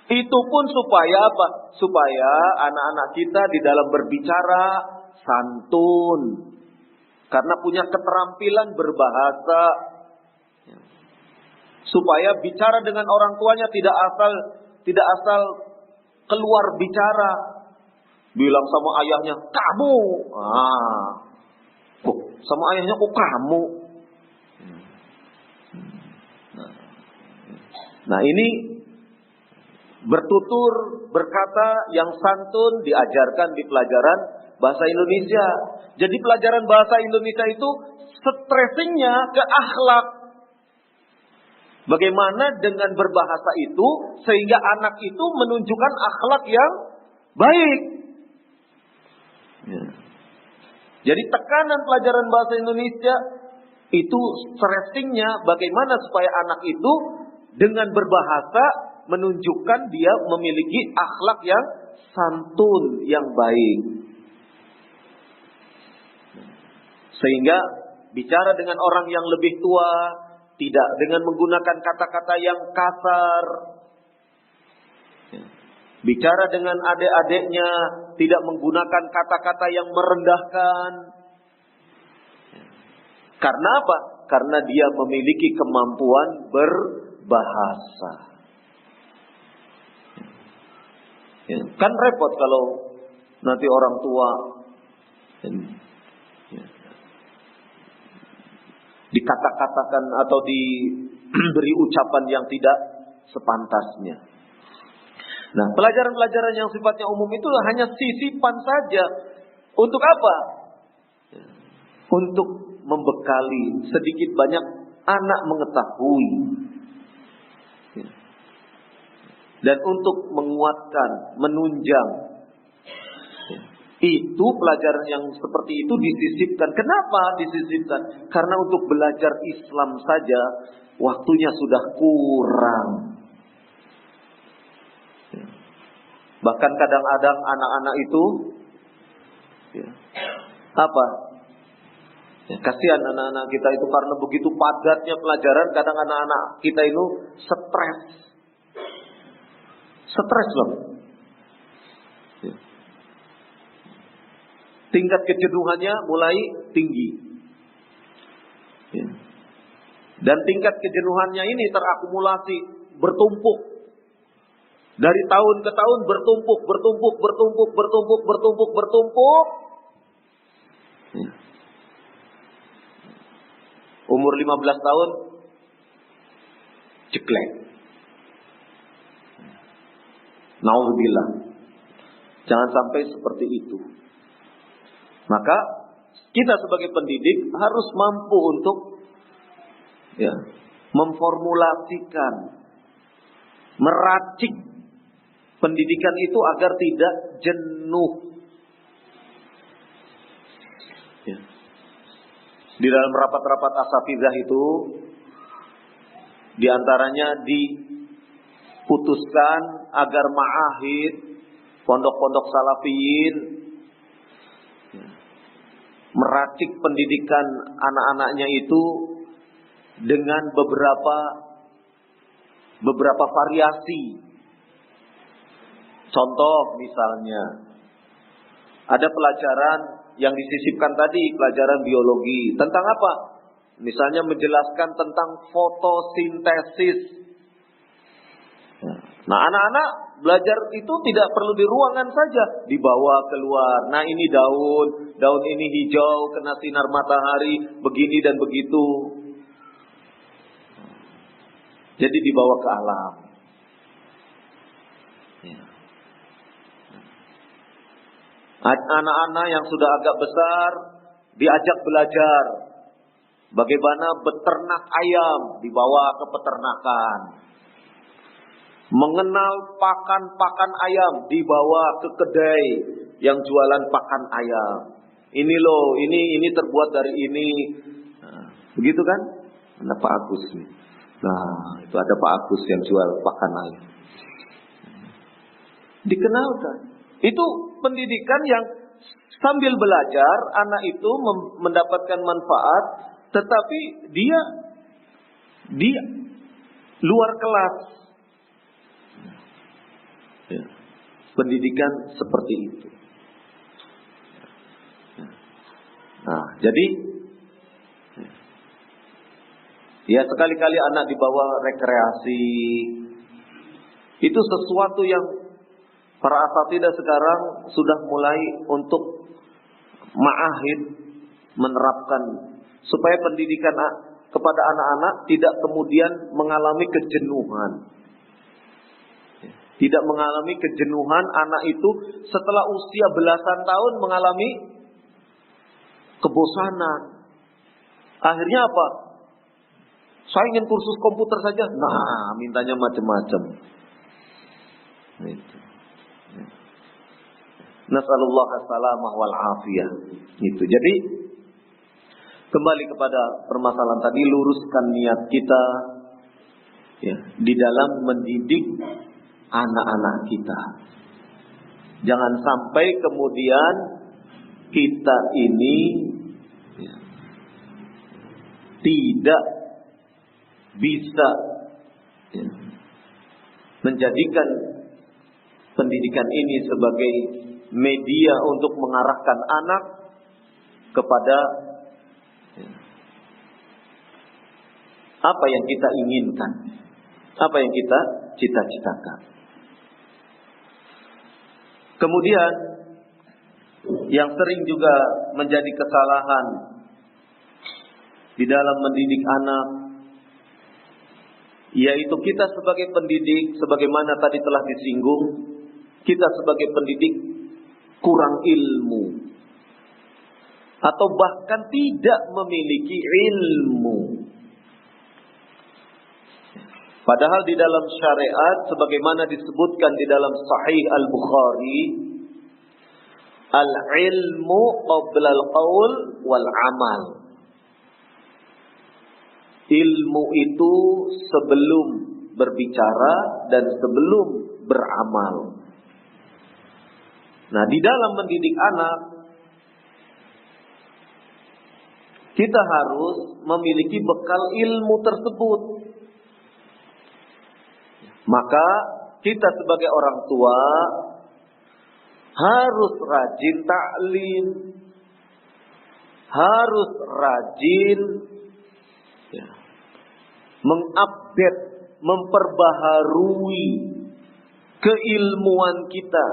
Itu pun supaya apa? Supaya anak-anak kita di dalam berbicara santun. Karena punya keterampilan berbahasa. Supaya bicara dengan orang tuanya tidak asal keluar bicara. Bilang sama ayahnya, kamu. Kok sama ayahnya kok kamu? Nah, ini bertutur, berkata yang santun diajarkan di pelajaran bahasa Indonesia. Jadi pelajaran bahasa Indonesia itu stressingnya ke akhlak. Bagaimana dengan berbahasa itu sehingga anak itu menunjukkan akhlak yang baik. Ya. Jadi tekanan pelajaran bahasa Indonesia itu stressingnya bagaimana supaya anak itu dengan berbahasa menunjukkan dia memiliki akhlak yang santun, yang baik. Sehingga bicara dengan orang yang lebih tua tidak dengan menggunakan kata-kata yang kasar. Bicara dengan adik-adiknya tidak menggunakan kata-kata yang merendahkan. Karena apa? Karena dia memiliki kemampuan berbahasa. Kan repot kalau nanti orang tua dikata-katakan atau diberi ucapan yang tidak sepantasnya. Nah, pelajaran-pelajaran yang sifatnya umum itu hanya sisipan saja. Untuk apa? Untuk membekali sedikit banyak anak mengetahui. Dan untuk menguatkan, menunjang. Itu pelajaran yang seperti itu disisipkan. Kenapa disisipkan? Karena untuk belajar Islam saja waktunya sudah kurang. Bahkan kadang-kadang anak-anak itu kasihan anak-anak kita itu karena begitu padatnya pelajaran, kadang anak-anak kita itu stres. Stres loh. Tingkat kejenuhannya mulai tinggi. Dan tingkat kejenuhannya ini terakumulasi, bertumpuk. Dari tahun ke tahun bertumpuk. Umur 15 tahun ceklek. Naudzubillah. Jangan sampai seperti itu. Maka kita sebagai pendidik harus mampu untuk memformulasikan, meracik pendidikan itu agar tidak jenuh. Di dalam rapat-rapat asatidzah itu, diantaranya diputuskan agar ma'ahid, pondok-pondok salafiyin, meracik pendidikan anak-anaknya itu dengan beberapa variasi. Contoh misalnya, ada pelajaran yang disisipkan tadi, pelajaran biologi. Tentang apa? Misalnya menjelaskan tentang fotosintesis. Nah, anak-anak belajar itu tidak perlu di ruangan saja, dibawa keluar. Nah, ini daun ini hijau, kena sinar matahari, begini dan begitu. Jadi dibawa ke alam. Anak-anak yang sudah agak besar diajak belajar bagaimana beternak ayam, dibawa ke peternakan. Mengenal pakan ayam, dibawa ke kedai yang jualan pakan ayam. Ini loh, ini terbuat dari ini. Nah, begitu kan? Ada Pak Agus nih. Nah, itu ada Pak Agus yang jual pakan ayam. Dikenalkan. Itu pendidikan yang sambil belajar anak itu mendapatkan manfaat, tetapi dia luar kelas. Pendidikan seperti itu. Nah, jadi sekali-kali anak dibawa rekreasi. Itu sesuatu yang para asatidzah sekarang sudah mulai untuk ma'ahid menerapkan supaya pendidikan kepada anak-anak tidak kemudian mengalami kejenuhan. Tidak mengalami kejenuhan, anak itu setelah usia belasan tahun mengalami kebosanan. Akhirnya apa? Saya ingin kursus komputer saja. Nah, mintanya macam-macam. Itu. Nas'alullah as-salamah wal afiyah. Itu. Jadi kembali kepada permasalahan tadi, luruskan niat kita ya, di dalam mendidik anak-anak kita. Jangan sampai kemudian kita ini ya, tidak bisa ya, menjadikan pendidikan ini sebagai media untuk mengarahkan anak kepada ya, apa yang kita inginkan, apa yang kita cita-citakan. Kemudian yang sering juga menjadi kesalahan di dalam mendidik anak, yaitu kita sebagai pendidik, sebagaimana tadi telah disinggung, kita sebagai pendidik kurang ilmu atau bahkan tidak memiliki ilmu. Padahal di dalam syariat sebagaimana disebutkan di dalam Sahih Al-Bukhari, al-ilmu qabla al-qaul wal amal. Ilmu itu sebelum berbicara dan sebelum beramal. Nah, di dalam mendidik anak kita harus memiliki bekal ilmu tersebut. Maka kita sebagai orang tua harus rajin taklim, harus rajin ya, mengupdate, memperbaharui keilmuan kita,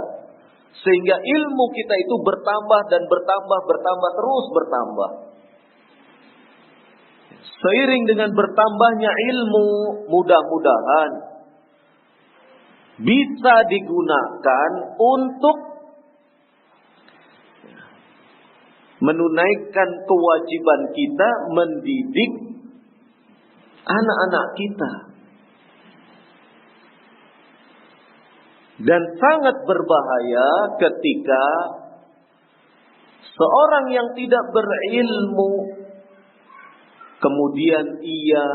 sehingga ilmu kita itu bertambah dan bertambah terus bertambah. Seiring dengan bertambahnya ilmu, mudah-mudahan bisa digunakan untuk menunaikan kewajiban kita mendidik anak-anak kita. Dan sangat berbahaya ketika seorang yang tidak berilmu kemudian ia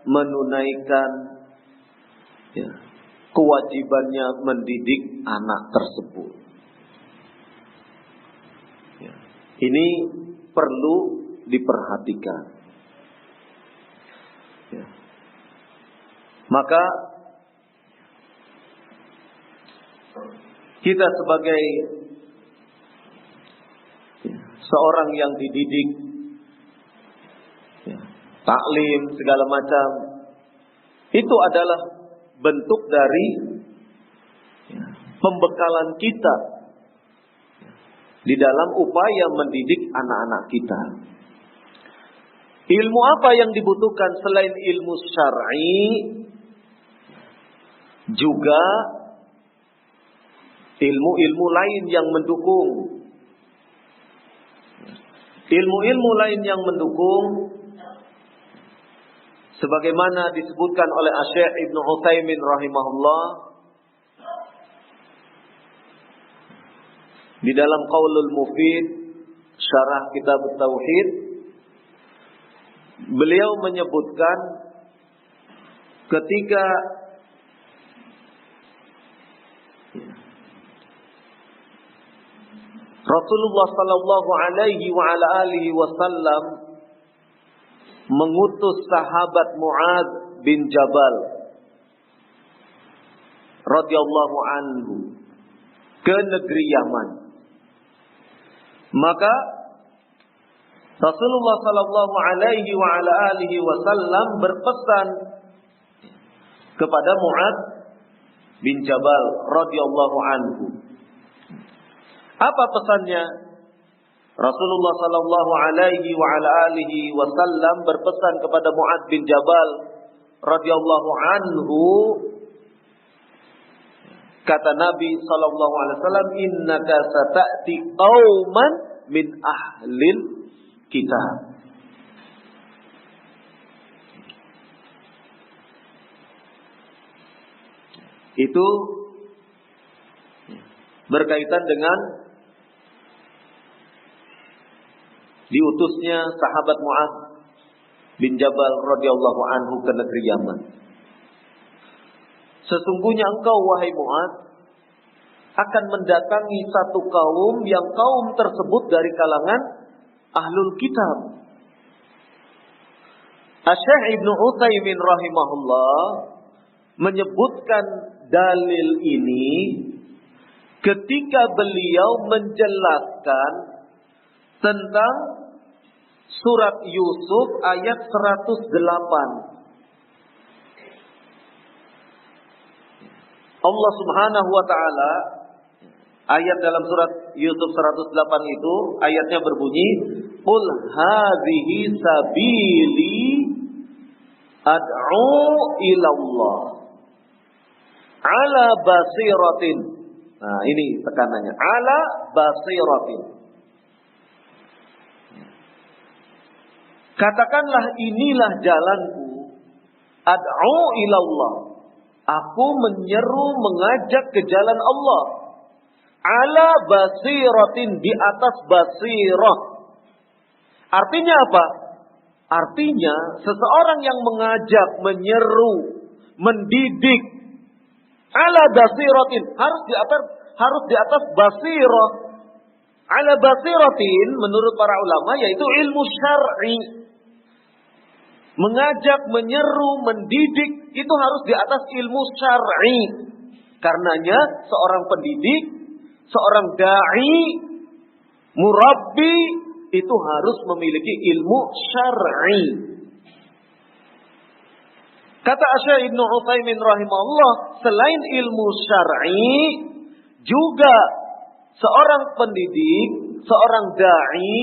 menunaikan ya, kewajibannya mendidik anak tersebut. Ya, ini perlu diperhatikan. Ya. Maka kita sebagai seorang yang dididik, ya, taklim segala macam, itu adalah bentuk dari ya, pembekalan kita di dalam upaya mendidik anak-anak kita. Ilmu apa yang dibutuhkan selain ilmu syar'i? Juga ilmu-ilmu lain yang mendukung. Ilmu-ilmu lain yang mendukung sebagaimana disebutkan oleh Asy-Syaikh Ibnu Utsaimin rahimahullah di dalam Qaulul Mufid syarah kitab Tauhid, beliau menyebutkan ketika Rasulullah sallallahu alaihi wa ala alihi wasallam mengutus sahabat Mu'adz bin Jabal radhiyallahu anhu ke negeri Yaman. Maka Rasulullah sallallahu alaihi wa ala alihi wasallam berpesan kepada Mu'adz bin Jabal radhiyallahu anhu. Apa pesannya? Rasulullah sallallahu alaihi wa ala alihi wasallam berpesan kepada Mu'adz bin Jabal radhiyallahu anhu, kata Nabi sallallahu alaihi wasallam, innaka sata'ti qauman min ahlil kitab. Itu berkaitan dengan diutusnya sahabat Mu'adz bin Jabal radhiyallahu anhu ke negeri Yaman. sesungguhnya engkau wahai Mu'adz akan mendatangi satu kaum yang kaum tersebut dari kalangan ahlul kitab. Asy-Syaikh Ibnu Utsaimin rahimahullah menyebutkan dalil ini ketika beliau menjelaskan tentang surat Yusuf ayat 108. Allah Subhanahu wa taala ayat dalam surat Yusuf 108 itu ayatnya berbunyi, "Qul hadhihi sabili ad'u ila Allah ala basiratin." Nah, ini tekanannya, ala basiratin. Katakanlah inilah jalanku, ad'u ila Allah. Aku menyeru mengajak ke jalan Allah. Ala basiratin, di atas basirah. Artinya apa? Artinya seseorang yang mengajak, menyeru, mendidik ala basiratin harus di atas basirah. Ala basiratin menurut para ulama yaitu ilmu syar'i. Mengajak, menyeru, mendidik itu harus di atas ilmu syar'i. Karenanya seorang pendidik, seorang dai, murabbi itu harus memiliki ilmu syar'i. Kata Asy-Syaikh Ibnu Utsaimin rahimahullah, selain ilmu syar'i juga seorang pendidik, seorang dai,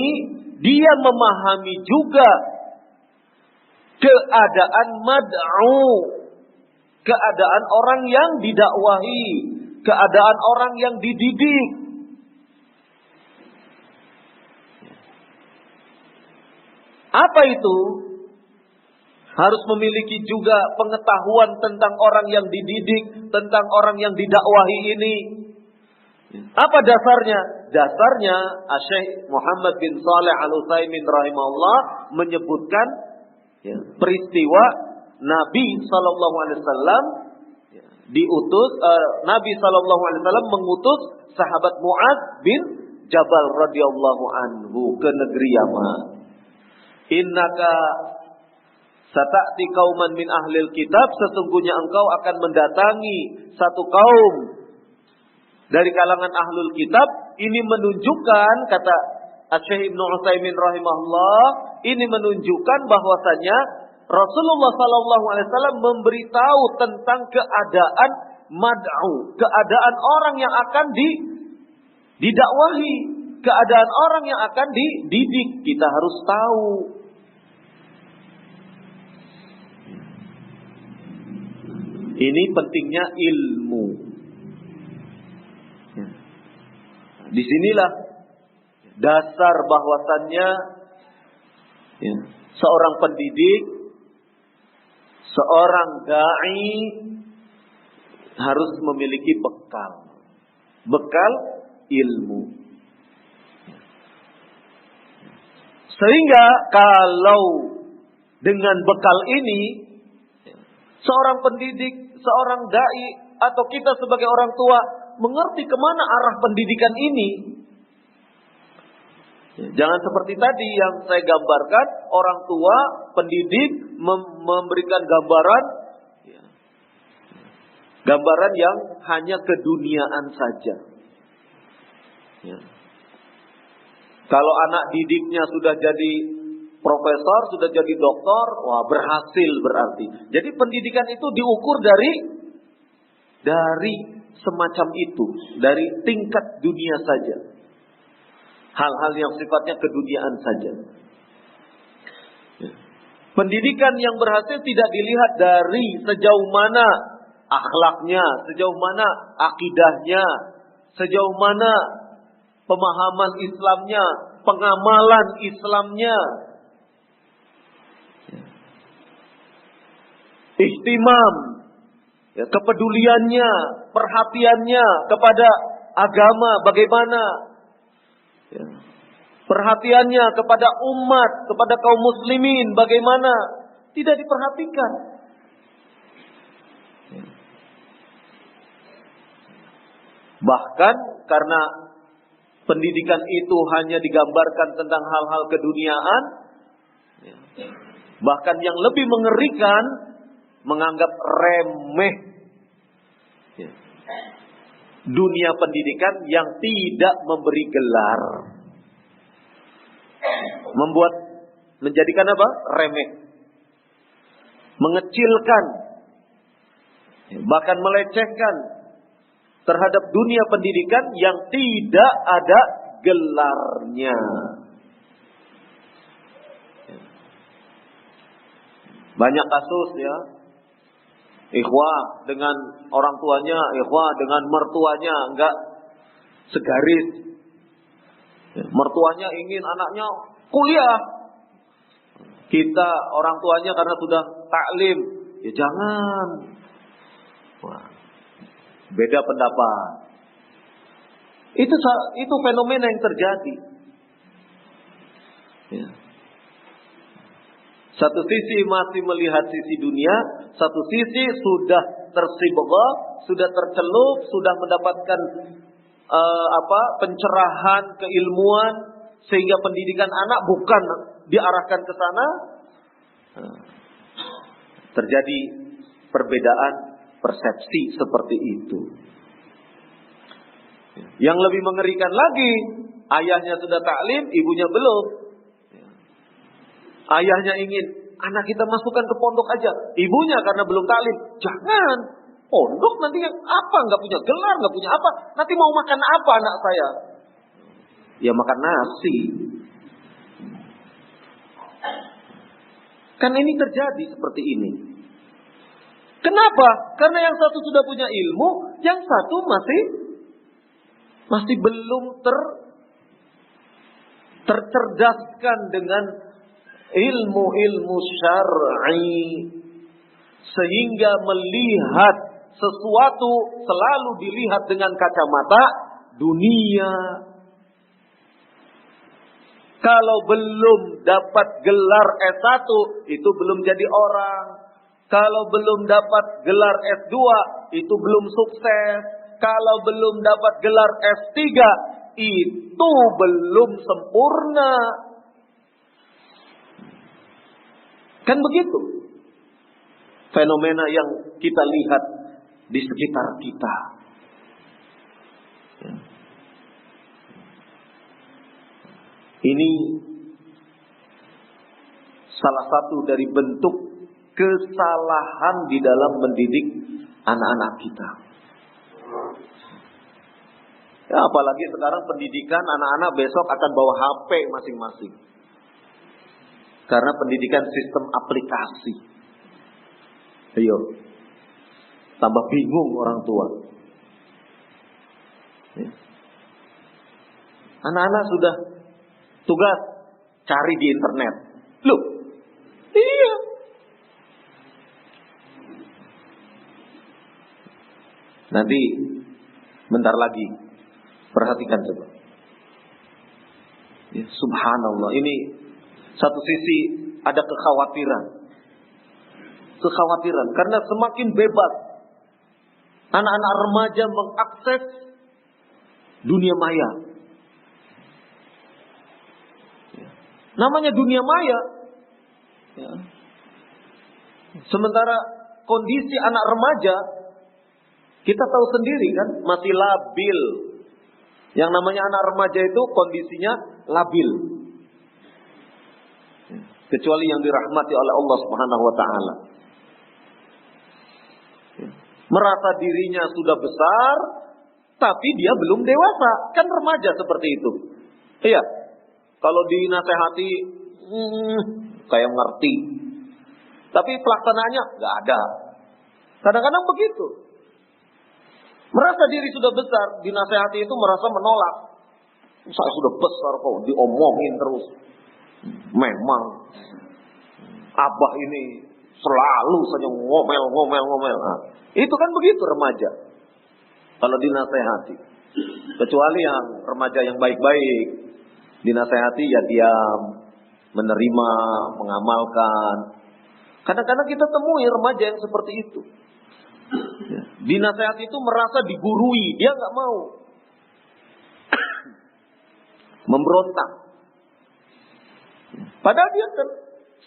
dia memahami juga keadaan mad'u, keadaan orang yang didakwahi, keadaan orang yang dididik. Apa itu? Harus memiliki juga pengetahuan tentang orang yang dididik, tentang orang yang didakwahi ini. Apa dasarnya? Dasarnya Syekh Muhammad bin Shalih Al-Utsaimin rahimahullah menyebutkan peristiwa Nabi sallallahu alaihi wasallam diutus, Nabi sallallahu alaihi wasallam mengutus sahabat Mu'adz bin Jabal radhiyallahu anhu ke negeri Yaman. Innaka sata'ti qauman min ahlil kitab, sesungguhnya engkau akan mendatangi satu kaum dari kalangan ahlul kitab. Ini menunjukkan, kata Asy-Syaikh Ibnu Utsaimin rahimahullah, ini menunjukkan bahwasanya Rasulullah sallallahu alaihi wasallam memberitahu tentang keadaan mad'u, keadaan orang yang akan didakwahi, keadaan orang yang akan dididik. Kita harus tahu. Ini pentingnya ilmu. Disinilah dasar bahwasannya seorang pendidik, seorang dai harus memiliki bekal ilmu. Sehingga kalau dengan bekal ini seorang pendidik, seorang dai atau kita sebagai orang tua mengerti kemana arah pendidikan ini. Jangan seperti tadi yang saya gambarkan, orang tua, pendidik memberikan gambaran yang hanya keduniaan saja. Kalau anak didiknya sudah jadi profesor, sudah jadi doktor, wah berhasil berarti. Jadi pendidikan itu diukur dari semacam itu, dari tingkat dunia saja. Hal-hal yang sifatnya keduniaan saja. Pendidikan yang berhasil tidak dilihat dari sejauh mana akhlaknya, sejauh mana akidahnya, sejauh mana pemahaman Islamnya, pengamalan Islamnya. Ihtimam, kepeduliannya, perhatiannya kepada agama bagaimana, perhatiannya kepada umat, kepada kaum muslimin bagaimana, tidak diperhatikan. Bahkan karena pendidikan itu hanya digambarkan tentang hal-hal keduniaan, bahkan yang lebih mengerikan menganggap remeh dunia pendidikan yang tidak memberi gelar, membuat menjadikan apa? Remeh, mengecilkan, bahkan melecehkan terhadap dunia pendidikan yang tidak ada gelarnya. Banyak kasus ya, ikhwah dengan orang tuanya, ikhwah dengan mertuanya enggak segaris. Mertuanya ingin anaknya kuliah, kita orang tuanya karena sudah taklim, ya jangan. Wah, beda pendapat. Itu fenomena yang terjadi. Ya. Satu sisi masih melihat sisi dunia, satu sisi sudah tersibgah, sudah tercelup, sudah mendapatkan pencerahan keilmuan sehingga pendidikan anak bukan diarahkan ke sana. Terjadi perbedaan persepsi seperti itu. Yang lebih mengerikan lagi, ayahnya sudah taklim, ibunya belum. Ayahnya ingin anak kita masukkan ke pondok aja, ibunya karena belum taklim, jangan. Pondok nanti apa? Nggak punya gelar, nggak punya apa. Nanti mau makan apa anak saya? Ya makan nasi. Kan ini terjadi seperti ini. Kenapa? Karena yang satu sudah punya ilmu, yang satu masih belum tercerdaskan dengan ilmu-ilmu syar'i, sehingga melihat sesuatu selalu dilihat dengan kacamata dunia. Kalau belum dapat gelar S1 itu belum jadi orang. Kalau belum dapat gelar S2 itu belum sukses. Kalau belum dapat gelar S3 itu belum sempurna. Kan begitu fenomena yang kita lihat di sekitar kita. Ini salah satu dari bentuk kesalahan di dalam mendidik anak-anak kita. Ya, apalagi sekarang pendidikan anak-anak besok akan bawa HP masing-masing. Karena pendidikan sistem aplikasi. Ayo, tambah bingung orang tua. Anak-anak sudah tugas cari di internet. Loh, iya. Nanti bentar lagi perhatikan coba. Ya, subhanallah, ini satu sisi ada kekhawatiran. Kekhawatiran karena semakin bebas anak-anak remaja mengakses dunia maya. Namanya dunia maya. Ya. Sementara kondisi anak remaja kita tahu sendiri kan masih labil. Yang namanya anak remaja itu kondisinya labil. Kecuali yang dirahmati oleh Allah Subhanahu wa taala. Merasa dirinya sudah besar tapi dia belum dewasa. Kan remaja seperti itu. Iya. Kalau dinasehati kayak ngerti. Tapi pelaksanaannya enggak ada. Kadang-kadang begitu. Merasa diri sudah besar, dinasehati itu merasa menolak. Saya sudah besar kok, diomongin terus. Memang abah ini selalu saja ngomel. Nah, itu kan begitu remaja. Kalau dinasehati. Kecuali yang remaja yang baik-baik, dinasehati ya diam, menerima, mengamalkan. Kadang-kadang kita temui remaja yang seperti itu. Dinasehati itu merasa digurui, dia nggak mau. Memberontak. Padahal dia kan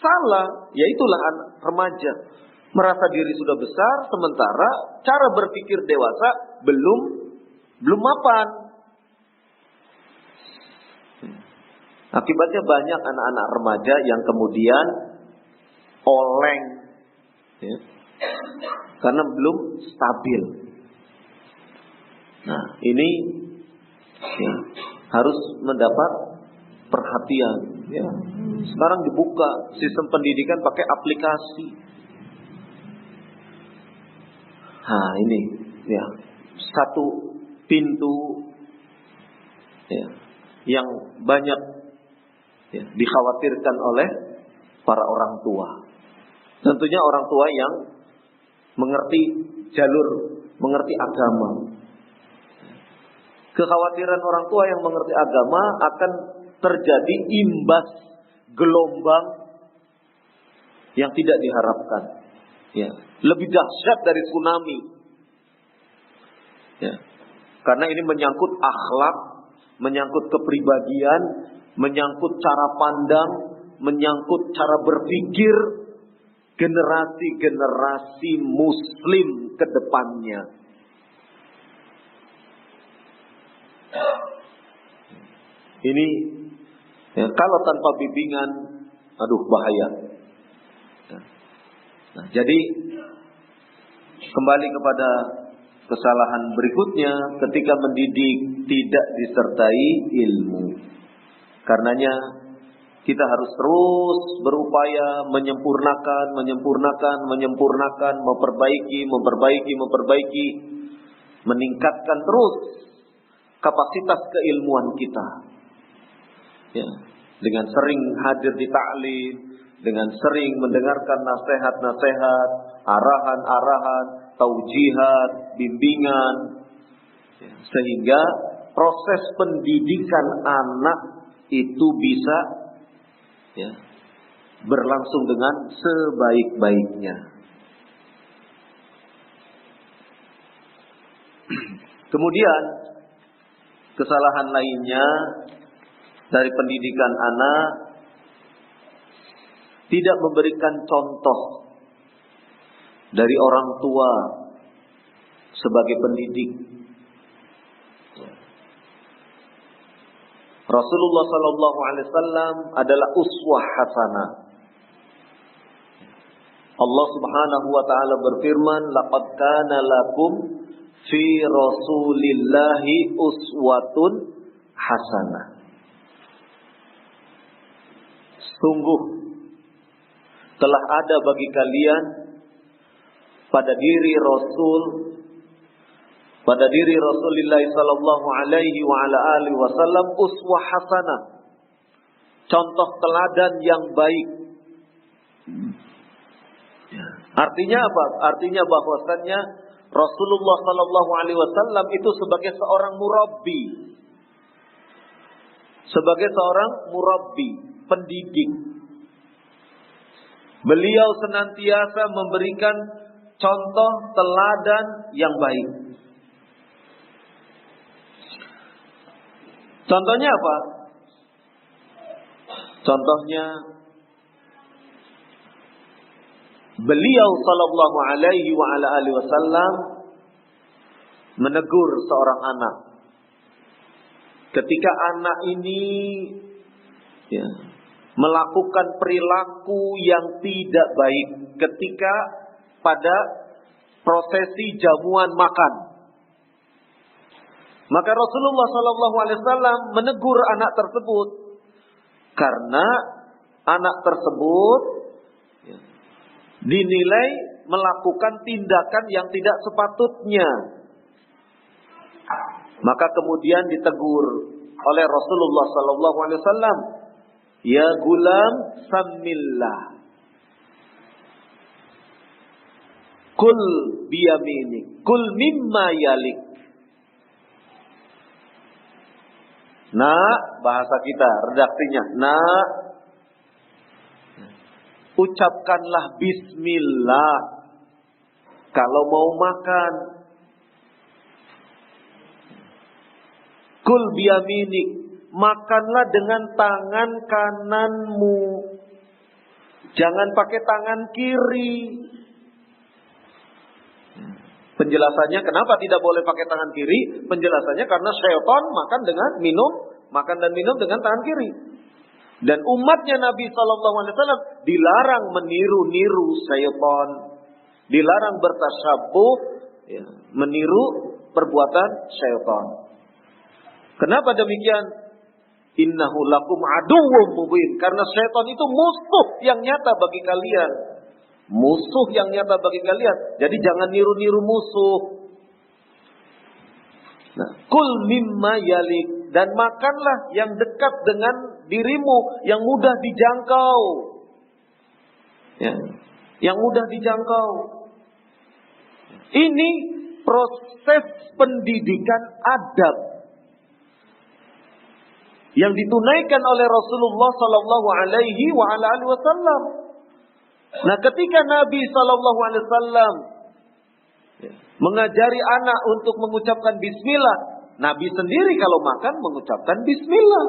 salah, ya itulah anak remaja. Merasa diri sudah besar, sementara cara berpikir dewasa belum mapan. Akibatnya banyak anak-anak remaja yang kemudian oleng, ya, karena belum stabil. Nah, ini ya, harus mendapat perhatian. Ya. Sekarang dibuka sistem pendidikan pakai aplikasi. Nah, ini ya satu pintu ya, yang banyak ya, dikhawatirkan oleh para orang tua. Tentunya orang tua yang mengerti jalur, mengerti agama. Kekhawatiran orang tua yang mengerti agama akan terjadi imbas gelombang yang tidak diharapkan. Ya, lebih dahsyat dari tsunami. Ya, karena ini menyangkut akhlak, menyangkut kepribadian, menyangkut cara pandang, menyangkut cara berpikir generasi-generasi muslim ke depannya. Ini ya, kalau tanpa bimbingan, aduh bahaya. Nah, jadi kembali kepada kesalahan berikutnya ketika mendidik tidak disertai ilmu. Karenanya kita harus terus berupaya menyempurnakan, memperbaiki, meningkatkan terus kapasitas keilmuan kita. Ya, dengan sering hadir di ta'lim, dengan sering mendengarkan nasihat-nasihat, arahan-arahan, taujihat, bimbingan, ya, sehingga proses pendidikan anak itu bisa ya, berlangsung dengan sebaik-baiknya. Kemudian kesalahan lainnya dari pendidikan anak, tidak memberikan contoh dari orang tua sebagai pendidik. Rasulullah sallallahu alaihi wasallam adalah uswah hasanah. Allah Subhanahu wa taala berfirman, "Laqad kana lakum fi Rasulillahi uswatun hasanah." Sungguh telah ada bagi kalian pada diri Rasulullah sallallahu alaihi wa ala alihi wasallam uswah hasanah, contoh teladan yang baik. Artinya apa? Artinya bahwasannya Rasulullah sallallahu alaihi wasallam itu sebagai seorang murabbi, pendidik. Beliau senantiasa memberikan contoh teladan yang baik. Contohnya apa? Contohnya beliau sallallahu alaihi wa ala alihi wasallam menegur seorang anak. Ketika anak ini ya, melakukan perilaku yang tidak baik ketika pada prosesi jamuan makan, maka Rasulullah SAW menegur anak tersebut karena anak tersebut dinilai melakukan tindakan yang tidak sepatutnya. Maka kemudian ditegur oleh Rasulullah SAW, "Ya gulam, sammillah. Kul biyaminik, kul mimma yalik." Nak, bahasa kita, redaksinya, nak, ucapkanlah bismillah. Kalau mau makan, kul biyaminik, makanlah dengan tangan kananmu. Jangan pakai tangan kiri. Penjelasannya kenapa tidak boleh pakai tangan kiri? Penjelasannya karena syaitan makan dan minum dengan tangan kiri. Dan umatnya Nabi SAW dilarang meniru-niru syaitan, dilarang bertasyabuh, ya, meniru perbuatan syaitan. Kenapa demikian? Innahu lakum aduwwum mubin. Karena syaitan itu musuh yang nyata bagi kalian. Musuh yang nyata bagi kalian. Jadi jangan niru-niru musuh. Nah, kul mimma yalik, dan makanlah yang dekat dengan dirimu, yang mudah dijangkau. Ya, yang mudah dijangkau. Ini proses pendidikan adab yang ditunaikan oleh Rasulullah sallallahu alaihi wasallam. Nah, ketika Nabi sallallahu alaihi wasallam mengajari anak untuk mengucapkan bismillah, Nabi sendiri kalau makan mengucapkan bismillah.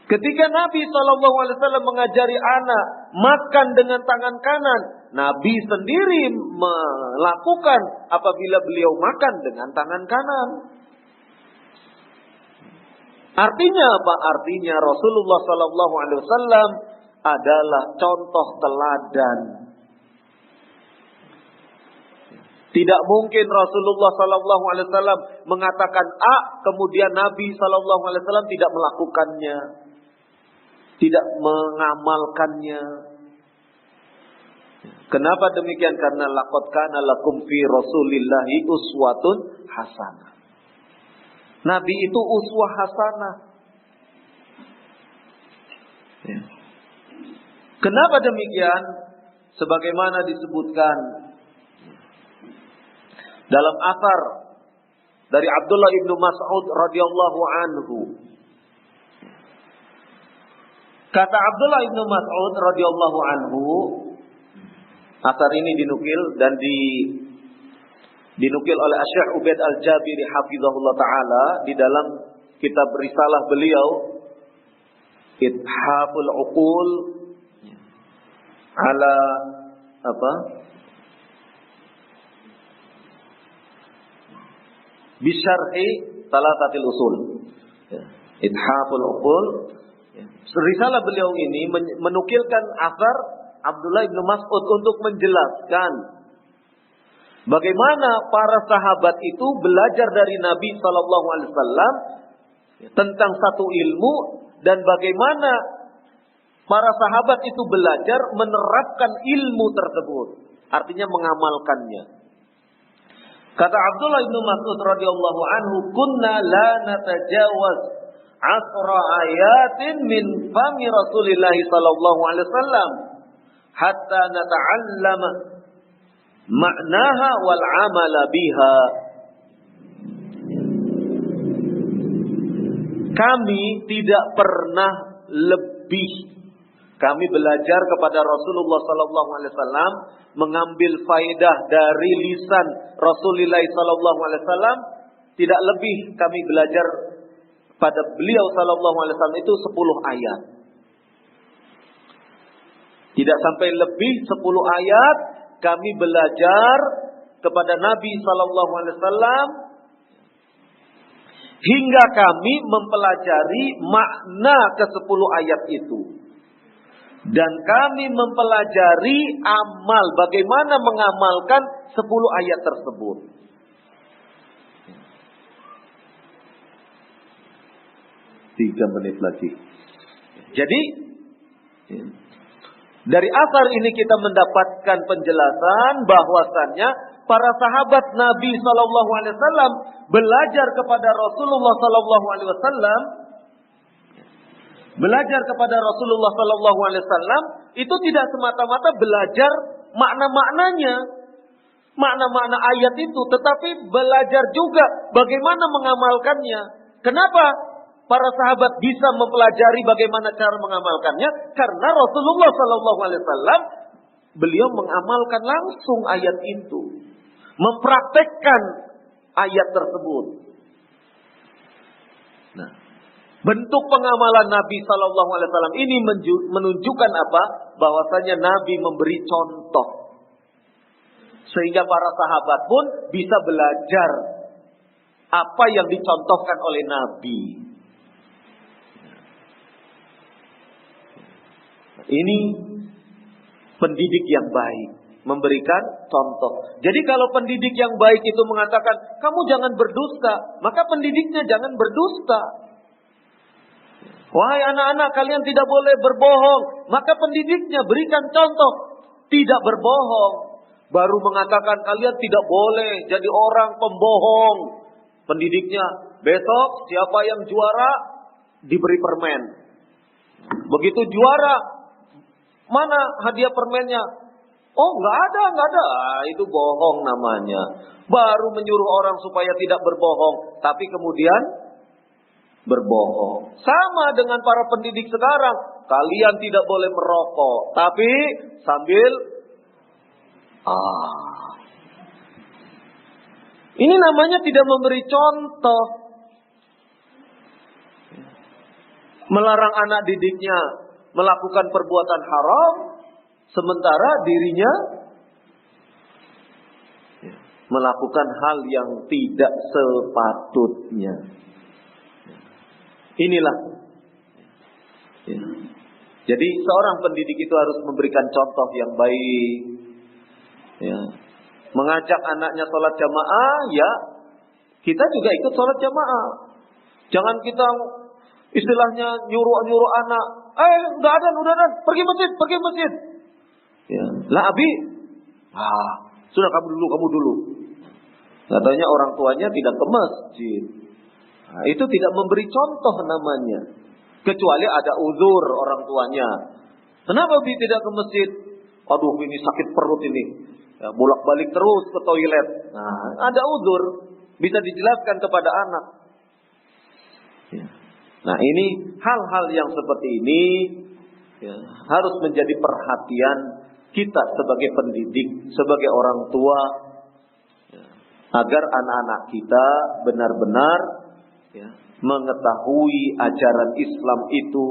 Ketika Nabi sallallahu alaihi wasallam mengajari anak makan dengan tangan kanan, Nabi sendiri melakukan apabila beliau makan dengan tangan kanan. Artinya apa? Artinya Rasulullah sallallahu alaihi wasallam adalah contoh teladan. Tidak mungkin Rasulullah sallallahu alaihi wasallam mengatakan A, kemudian Nabi sallallahu alaihi wasallam tidak melakukannya, tidak mengamalkannya. Kenapa demikian? Karena laqad kana lakum fi Rasulillahi uswatun hasanah. Nabi itu uswah hasanah. Ya. Kenapa demikian? Sebagaimana disebutkan dalam athar dari Abdullah ibnu Mas'ud radhiyallahu anhu. Kata Abdullah ibnu Mas'ud radhiyallahu anhu, athar ini dinukil oleh Syekh Ubaid Al-Jabiri hafizahullah taala di dalam kitab risalah beliau Ithaful Uqul ala bisyarhi Thalathatil Usul. Ithaful Uqul. Risalah beliau ini menukilkan athar Abdullah ibnu Mas'ud untuk menjelaskan bagaimana para sahabat itu belajar dari Nabi sallallahu alaihi wasallam tentang satu ilmu, dan bagaimana para sahabat itu belajar menerapkan ilmu tersebut, artinya mengamalkannya. Kata Abdullah ibnu Mas'ud radhiyallahu anhu, "Kunna la natajawaz asra ayatin min fami Rasulillah sallallahu alaihi wasallam hatta nata'allama ma'naha wal 'amala biha." Kami tidak pernah lebih. Kami belajar kepada Rasulullah sallallahu alaihi wasallam, mengambil faedah dari lisan Rasulullah sallallahu alaihi wasallam, tidak lebih kami belajar pada beliau sallallahu alaihi wasallam itu 10 ayat. Tidak sampai lebih 10 ayat kami belajar kepada Nabi sallallahu alaihi wasallam hingga kami mempelajari makna ke-10 ayat itu. Dan kami mempelajari amal, bagaimana mengamalkan 10 ayat tersebut. Tiga menit lagi. Jadi dari asar ini kita mendapatkan penjelasan bahwasannya para sahabat Nabi sallallahu alaihi wasallam belajar kepada Rasulullah sallallahu alaihi wasallam, belajar kepada Rasulullah sallallahu alaihi wasallam itu tidak semata-mata belajar makna-maknanya, makna-makna ayat itu, tetapi belajar juga bagaimana mengamalkannya. Kenapa para sahabat bisa mempelajari bagaimana cara mengamalkannya? Karena Rasulullah sallallahu alaihi wasallam beliau mengamalkan langsung ayat itu, mempraktekkan ayat tersebut. Nah, bentuk pengamalan Nabi Sallallahu Alaihi Wasallam ini menunjukkan apa? Bahwasanya Nabi memberi contoh, sehingga para sahabat pun bisa belajar apa yang dicontohkan oleh Nabi. Ini pendidik yang baik, memberikan contoh. Jadi kalau pendidik yang baik itu mengatakan, kamu jangan berdusta, maka pendidiknya jangan berdusta. Wahai anak-anak, kalian tidak boleh berbohong, maka pendidiknya berikan contoh tidak berbohong. Baru mengatakan kalian tidak boleh jadi orang pembohong. Pendidiknya, besok siapa yang juara diberi permen. Begitu juara, mana hadiah permennya? Oh, nggak ada. Itu bohong namanya. Baru menyuruh orang supaya tidak berbohong, tapi kemudian berbohong. Sama dengan para pendidik sekarang. Kalian tidak boleh merokok, tapi sambil ini namanya tidak memberi contoh. Melarang anak didiknya melakukan perbuatan haram, sementara dirinya melakukan hal yang tidak sepatutnya. Inilah. Jadi seorang pendidik itu harus memberikan contoh yang baik. Mengajak anaknya sholat jamaah, ya kita juga ikut sholat jamaah. Jangan kita istilahnya nyuruh anak, udah ada, pergi masjid. Ya, lah abi, sudah kamu dulu. Katanya orang tuanya tidak ke masjid. Nah, itu tidak memberi contoh namanya. Kecuali ada uzur orang tuanya. Kenapa bi tidak ke masjid? Aduh, ini sakit perut ini. Ya, bolak-balik terus ke toilet. Nah, ada uzur, bisa dijelaskan kepada anak. Ya. Nah, ini hal-hal yang seperti ini harus menjadi perhatian kita sebagai pendidik, sebagai orang tua, agar anak-anak kita benar-benar mengetahui ajaran Islam itu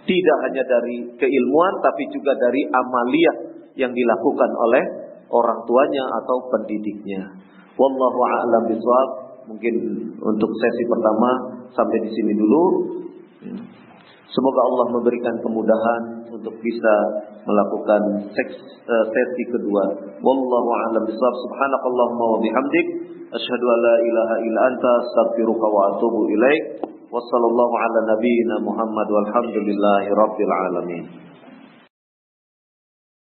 tidak hanya dari keilmuan, tapi juga dari amaliyah yang dilakukan oleh orang tuanya atau pendidiknya. Wallahu a'lam bishawab. Mungkin untuk sesi pertama sampai di sini dulu. Semoga Allah memberikan kemudahan untuk bisa melakukan sesi kedua. Wallahu a'lam bishawab. Subhanakallahumma wa bihamdik, asyhadu an la ilaha illa anta, astaghfiruka wa atubu ilaik. Wassallallahu ala nabiyyina Muhammad walhamdulillahi rabbil alamin.